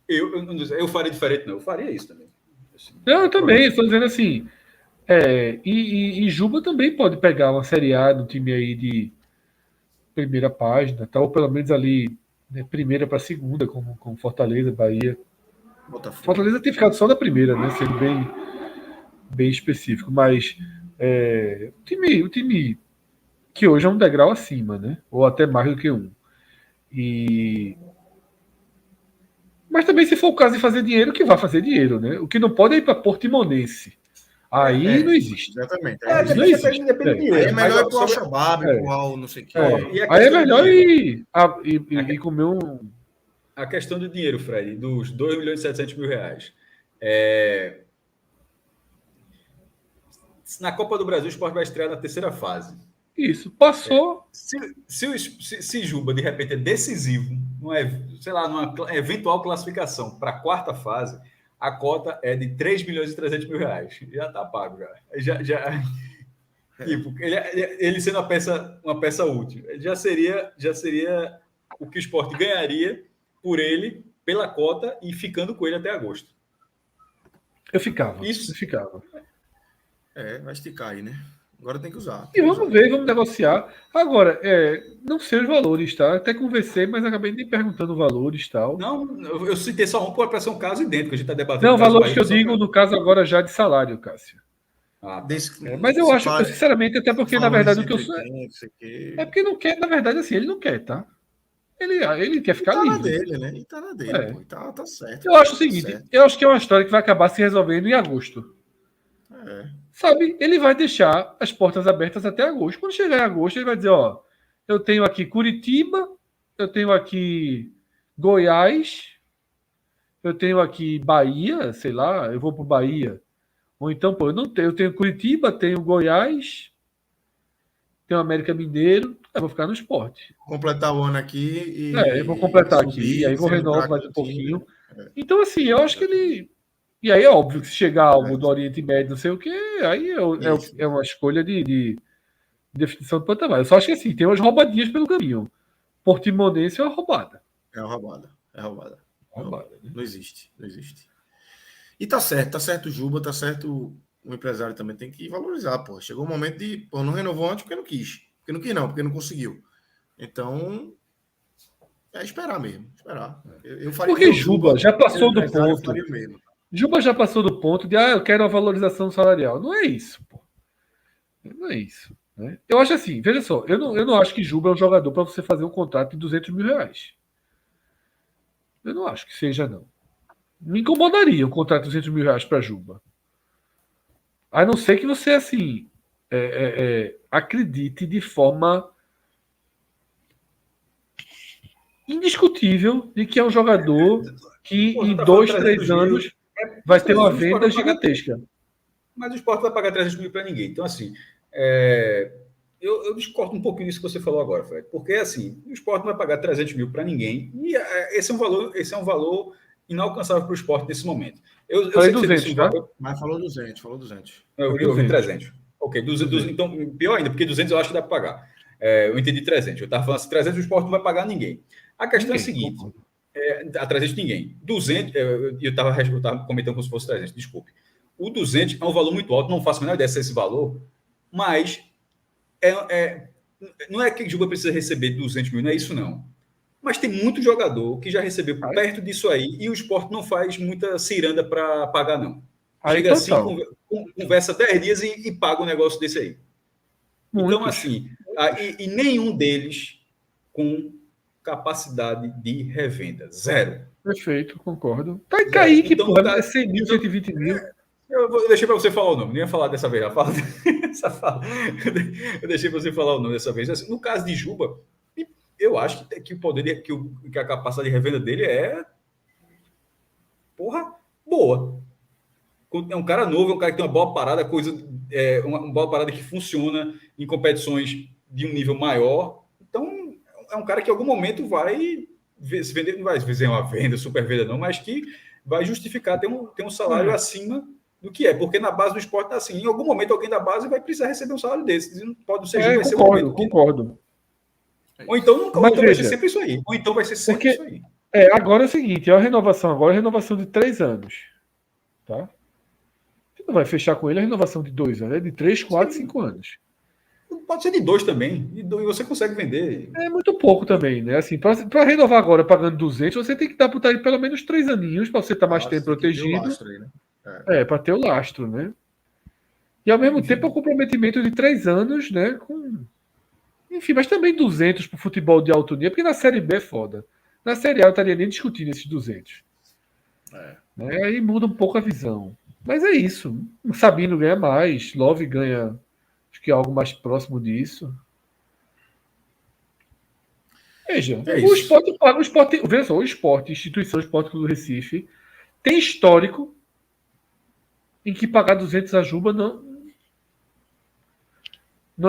[SPEAKER 2] Eu faria diferente, não. Eu faria isso também. Assim,
[SPEAKER 3] eu também, estou dizendo assim. E Juba também pode pegar uma Série A no time aí de primeira página, tá? Ou pelo menos ali, né, primeira para segunda, como Fortaleza, Bahia. Fortaleza tem ficado só da primeira, né? Sendo bem específico, mas o time que hoje é um degrau acima, né? Ou até mais do que um. Mas também, se for o caso de fazer dinheiro, que vai fazer dinheiro, né? O que não pode é ir para Portimonense. Aí não existe.
[SPEAKER 1] Exatamente.
[SPEAKER 3] Não existe.
[SPEAKER 1] Depende do dinheiro. Aí é melhor ir pro Al-Shabaab, pro Al não sei o quê.
[SPEAKER 3] Aí é melhor ir comer um...
[SPEAKER 2] A questão do dinheiro, Fred, dos 2 milhões e 700 mil reais. Na Copa do Brasil, o Sport vai estrear na terceira fase.
[SPEAKER 3] Isso, passou.
[SPEAKER 2] Se Juba, de repente, é decisivo, numa eventual classificação para a quarta fase, a cota é de 3 milhões e 300 mil reais. Já está pago, já. Tipo, ele sendo uma peça útil. Já seria o que o Sport ganharia por ele, pela cota, e ficando com ele até agosto.
[SPEAKER 3] Eu ficava.
[SPEAKER 1] Vai esticar aí, né? Agora tem que usar.
[SPEAKER 3] E vamos ver, vamos negociar. Agora, não sei os valores, tá? Até conversei, mas acabei nem perguntando valores e tal.
[SPEAKER 2] Não, eu citei só um para ser um caso idêntico, a gente está debatendo.
[SPEAKER 3] Não, valores que eu digo, no caso agora já de salário, Cássio. Mas eu acho, sinceramente, até porque, na verdade, o que eu sou. É porque não quer, na verdade, assim, ele não quer, tá? Ele quer ficar livre.
[SPEAKER 1] Dele, né? Ele tá na dele, pô. Tá certo.
[SPEAKER 3] Eu acho o seguinte, eu acho que é uma história que vai acabar se resolvendo em agosto. Sabe, ele vai deixar as portas abertas até agosto. Quando chegar em agosto, ele vai dizer, eu tenho aqui Curitiba, eu tenho aqui Goiás, eu tenho aqui Bahia, sei lá, eu vou pro Bahia. Ou então, pô, eu tenho Curitiba, tenho Goiás, tenho América Mineiro, eu vou ficar no Sport.
[SPEAKER 1] Completar o ano aqui
[SPEAKER 3] Eu vou
[SPEAKER 1] e
[SPEAKER 3] completar aqui,
[SPEAKER 1] subir,
[SPEAKER 3] aí vou
[SPEAKER 1] sendo
[SPEAKER 3] renovar
[SPEAKER 1] craque
[SPEAKER 3] mais um
[SPEAKER 1] do time.
[SPEAKER 3] pouquinho. Então, assim, eu acho que ele. E aí é óbvio que se chegar algo do Oriente Médio, não sei o quê, aí é uma escolha de definição do patamar. Eu só acho que assim, tem umas roubadinhas pelo caminho. Portimonense é uma roubada.
[SPEAKER 1] É uma roubada. É roubada.
[SPEAKER 3] Roubada, né?
[SPEAKER 1] Não existe. Não existe. E tá certo o Juba, tá certo o empresário também tem que valorizar, pô. Chegou o momento de, pô, não renovou antes porque não quis. Porque não quis não, porque não conseguiu. Então, é esperar mesmo, esperar. Eu faria,
[SPEAKER 3] Porque Juba já passou do ponto.
[SPEAKER 1] faria o mesmo.
[SPEAKER 3] Juba já passou do ponto de, eu quero uma valorização salarial. Não é isso, pô. Não é isso. Né? Eu acho assim, veja só, eu não acho que Juba é um jogador para você fazer um contrato de 200 mil reais. Eu não acho que seja, não. Me incomodaria um contrato de 200 mil reais para Juba. A não ser que você, assim, acredite de forma indiscutível de que é um jogador que em 2, 3 anos vai ter uma venda gigantesca.
[SPEAKER 2] Mas o Sport vai pagar 300 mil para ninguém. Então, assim, eu discordo um pouquinho disso que você falou agora, Fred. Porque, assim, o Sport não vai pagar 300 mil para ninguém. E esse é um valor inalcançável para o Sport nesse momento. Eu
[SPEAKER 3] falei
[SPEAKER 2] sei
[SPEAKER 3] 200, tá?
[SPEAKER 1] Mas falou 200.
[SPEAKER 2] Eu vi 300. Ok, 200. Então, pior ainda, porque 200 eu acho que dá para pagar. Eu entendi 300. Eu estava falando assim, 300 o Sport não vai pagar ninguém. A questão é a seguinte, a 300 ninguém. 200, eu estava comentando como se fosse 300, desculpe. O 200 é um valor muito alto, não faço a menor ideia se é esse valor, mas não é que o Juba precisa receber 200 mil, não é isso não. Mas tem muito jogador que já recebeu perto disso aí e o Sport não faz muita ciranda para pagar, não. Chega assim, conversa 10 dias e paga um negócio desse aí. Muitos. Então, assim, e nenhum deles com capacidade de revenda. Zero.
[SPEAKER 3] Perfeito, concordo. Tá aí, Kaique, então, porra, é 100 mil, 120 mil.
[SPEAKER 2] Eu deixei para você falar o nome, nem ia falar dessa vez. Eu deixei para você falar o nome dessa vez. Assim, no caso de Juba, eu acho que o poder, que a capacidade de revenda dele é boa. É um cara novo, é um cara que tem uma boa parada, uma boa parada que funciona em competições de um nível maior. Então, é um cara que em algum momento vai se vender, não vai fazer uma venda, super venda, não, mas que vai justificar ter um salário acima do que é, porque na base do esporte tá assim, em algum momento alguém da base vai precisar receber um salário desse, não pode ser, vai ser um momento.
[SPEAKER 3] Concordo.
[SPEAKER 2] Ou então, vai ser sempre isso aí. Ou então vai ser sempre isso aí.
[SPEAKER 3] Agora é o seguinte, a renovação agora é renovação de 3 anos. Tá? Você não vai fechar com ele a renovação de 2 anos, é de 3, 4, 5 anos.
[SPEAKER 2] Pode ser de 2 também, e você consegue vender.
[SPEAKER 3] É muito pouco também, né? Assim, para renovar agora pagando 200, você tem que dar para pelo menos 3 aninhos para você estar mais tempo protegido. Aí, né? Para ter o lastro, né? E ao mesmo tempo é um comprometimento de 3 anos, né? Enfim, mas também 200 para o futebol de alto nível, porque na Série B é foda. Na Série A eu estaria nem discutindo esses 200. Né? Aí muda um pouco a visão. Mas é isso. O Sabino ganha mais, Love ganha, acho que é algo mais próximo disso. Veja, o esporte, veja só, o esporte, instituição Esporte Clube do Recife, tem histórico em que pagar 200 a Juba não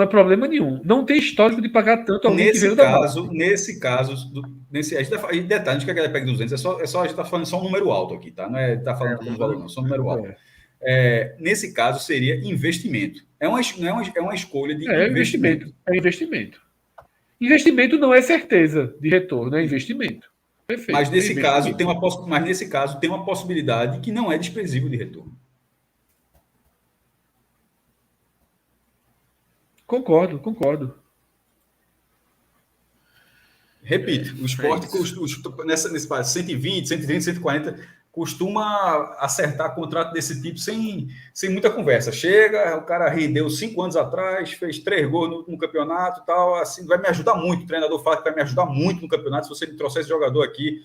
[SPEAKER 3] é problema nenhum. Não tem histórico de pagar tanto alguém que veio da base.
[SPEAKER 2] Nesse caso, a gente tá, e detalhe, a gente quer que ele pegue 200, é só a gente está falando só um número alto aqui, tá? Não é tá falando como valor, não, só um número alto. Nesse caso, seria investimento. É uma escolha de investimento.
[SPEAKER 3] É investimento. Investimento não é certeza de retorno, é investimento. Perfeito.
[SPEAKER 2] Mas nesse caso tem uma possibilidade que não é desprezível de retorno.
[SPEAKER 3] Concordo.
[SPEAKER 2] Repito, o esporte nesse 120, 130, 140 costuma acertar contrato desse tipo sem muita conversa. Chega, o cara rendeu 5 anos atrás, fez 3 gols no campeonato, tal, assim, vai me ajudar muito. O treinador fala que vai me ajudar muito no campeonato. Se você me trouxer esse jogador aqui,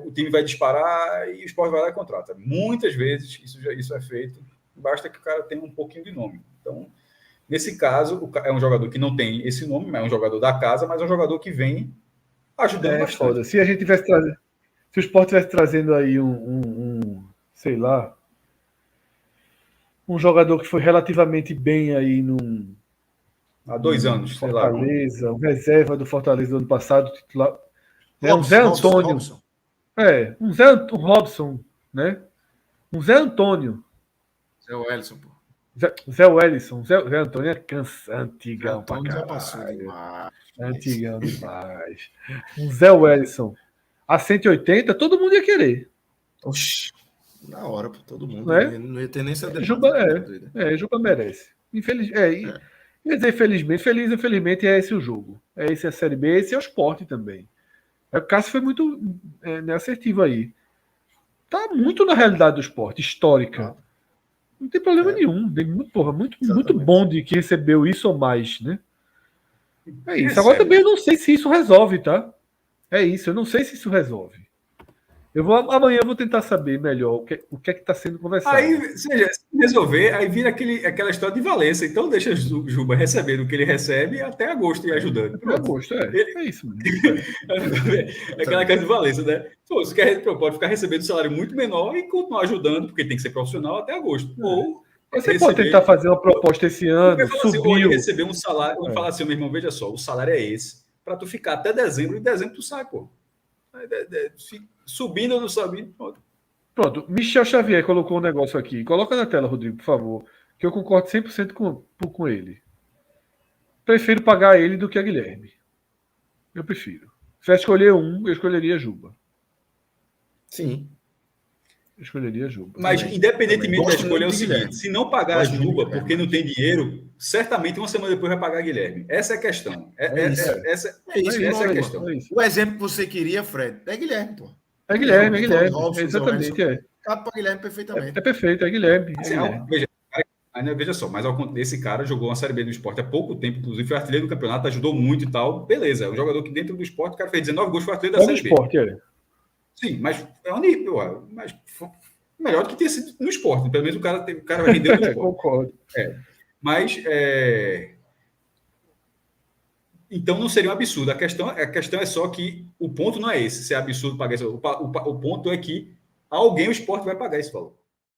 [SPEAKER 2] o time vai disparar e o esporte vai lá e contrata. Muitas vezes isso é feito, basta que o cara tenha um pouquinho de nome. Então, nesse caso, é um jogador que não tem esse nome, é um jogador da casa, mas é um jogador que vem ajudando bastante.
[SPEAKER 3] Foda. Se a gente tivesse trazendo, se o Sport tivesse trazendo aí sei lá, um jogador que foi relativamente bem aí
[SPEAKER 2] Há 2 anos, sei lá.
[SPEAKER 3] Fortaleza, um reserva do Fortaleza do ano passado, titular, né? Um
[SPEAKER 1] Robson,
[SPEAKER 3] Zé Antônio.
[SPEAKER 1] Robson.
[SPEAKER 3] Um Robson, né? Um Zé Antônio.
[SPEAKER 1] Zé Wellison, pô.
[SPEAKER 3] Zé Wellison. Zé Antônio é antigão pra
[SPEAKER 1] Antônio já
[SPEAKER 3] caralho.
[SPEAKER 1] passou demais.
[SPEAKER 3] Antigão demais. Um Zé Wellison. A 180, todo mundo ia querer.
[SPEAKER 1] Oxi. Na hora, pô, todo mundo.
[SPEAKER 3] Né?
[SPEAKER 1] Não ia ter nem essa
[SPEAKER 3] Juba, Juba merece. Quer dizer, felizmente, infelizmente é esse o jogo. É esse a Série B, esse é o Sport também. O Cássio foi muito assertivo aí. Tá muito na realidade do Sport, histórica. Não tem problema nenhum. Porra, muito bom de que recebeu isso ou mais, né? É isso. Agora também eu não sei se isso resolve, tá? É isso, eu não sei se isso resolve. Amanhã eu vou tentar saber melhor o que é que está sendo conversado.
[SPEAKER 2] Aí, seja, se resolver, aí vira aquela história de Valença. Então deixa o Juba recebendo o que ele recebe até agosto e ajudando.
[SPEAKER 3] Até agosto, é isso mesmo.
[SPEAKER 2] É aquela coisa de Valença, né? Pô, pode ficar recebendo um salário muito menor e continuar ajudando, porque tem que ser profissional até agosto. Ou
[SPEAKER 3] você pode tentar fazer uma proposta esse ano,
[SPEAKER 2] assim, ou ele receber um salário, ou
[SPEAKER 3] É.
[SPEAKER 2] falar assim, meu irmão, veja só, o salário é esse, para tu ficar até dezembro, e em dezembro tu sai, pô. Subindo ou não subindo,
[SPEAKER 3] Pronto, Michel Xavier colocou um negócio aqui. Coloca na tela, Rodrigo, por favor, que eu concordo 100% com ele. Prefiro pagar ele do que a Guilherme. Eu prefiro. Se eu escolher um, eu escolheria Juba.
[SPEAKER 1] Sim.
[SPEAKER 3] Eu escolheria Juba.
[SPEAKER 2] Mas,
[SPEAKER 1] Também.
[SPEAKER 2] independentemente da
[SPEAKER 1] Gosto
[SPEAKER 2] escolha, é o
[SPEAKER 1] muito de
[SPEAKER 2] seguinte:
[SPEAKER 1] Guilherme.
[SPEAKER 2] se não pagar a
[SPEAKER 1] Gosto muito de
[SPEAKER 2] Juba
[SPEAKER 1] Guilherme,
[SPEAKER 2] porque não
[SPEAKER 1] mas-
[SPEAKER 2] tem dinheiro, certamente uma semana depois vai pagar Guilherme. Essa é a questão. Essa é a questão.
[SPEAKER 3] É isso.
[SPEAKER 1] O exemplo que você queria, Fred, é Guilherme, pô.
[SPEAKER 3] É Guilherme.
[SPEAKER 1] Robson,
[SPEAKER 3] Exatamente,
[SPEAKER 1] Zé Wellison. Cabe para Guilherme perfeitamente.
[SPEAKER 3] É perfeito, é Guilherme.
[SPEAKER 2] Assim, veja só, mas esse cara jogou uma Série B do esporte há pouco tempo, inclusive foi artilheiro do campeonato, ajudou muito e tal. Beleza, é um jogador que dentro do esporte, o cara fez 19 gols, foi artilheiro da Série B.
[SPEAKER 3] Esporte, é.
[SPEAKER 2] Sim, mas é um nível, mas melhor do que ter sido no esporte. Pelo menos o cara rendeu no esporte.
[SPEAKER 3] Concordo.
[SPEAKER 2] Mas então não seria um absurdo. A questão é só que o ponto não é esse, se é absurdo pagar isso. O ponto é que alguém o esporte vai pagar esse valor.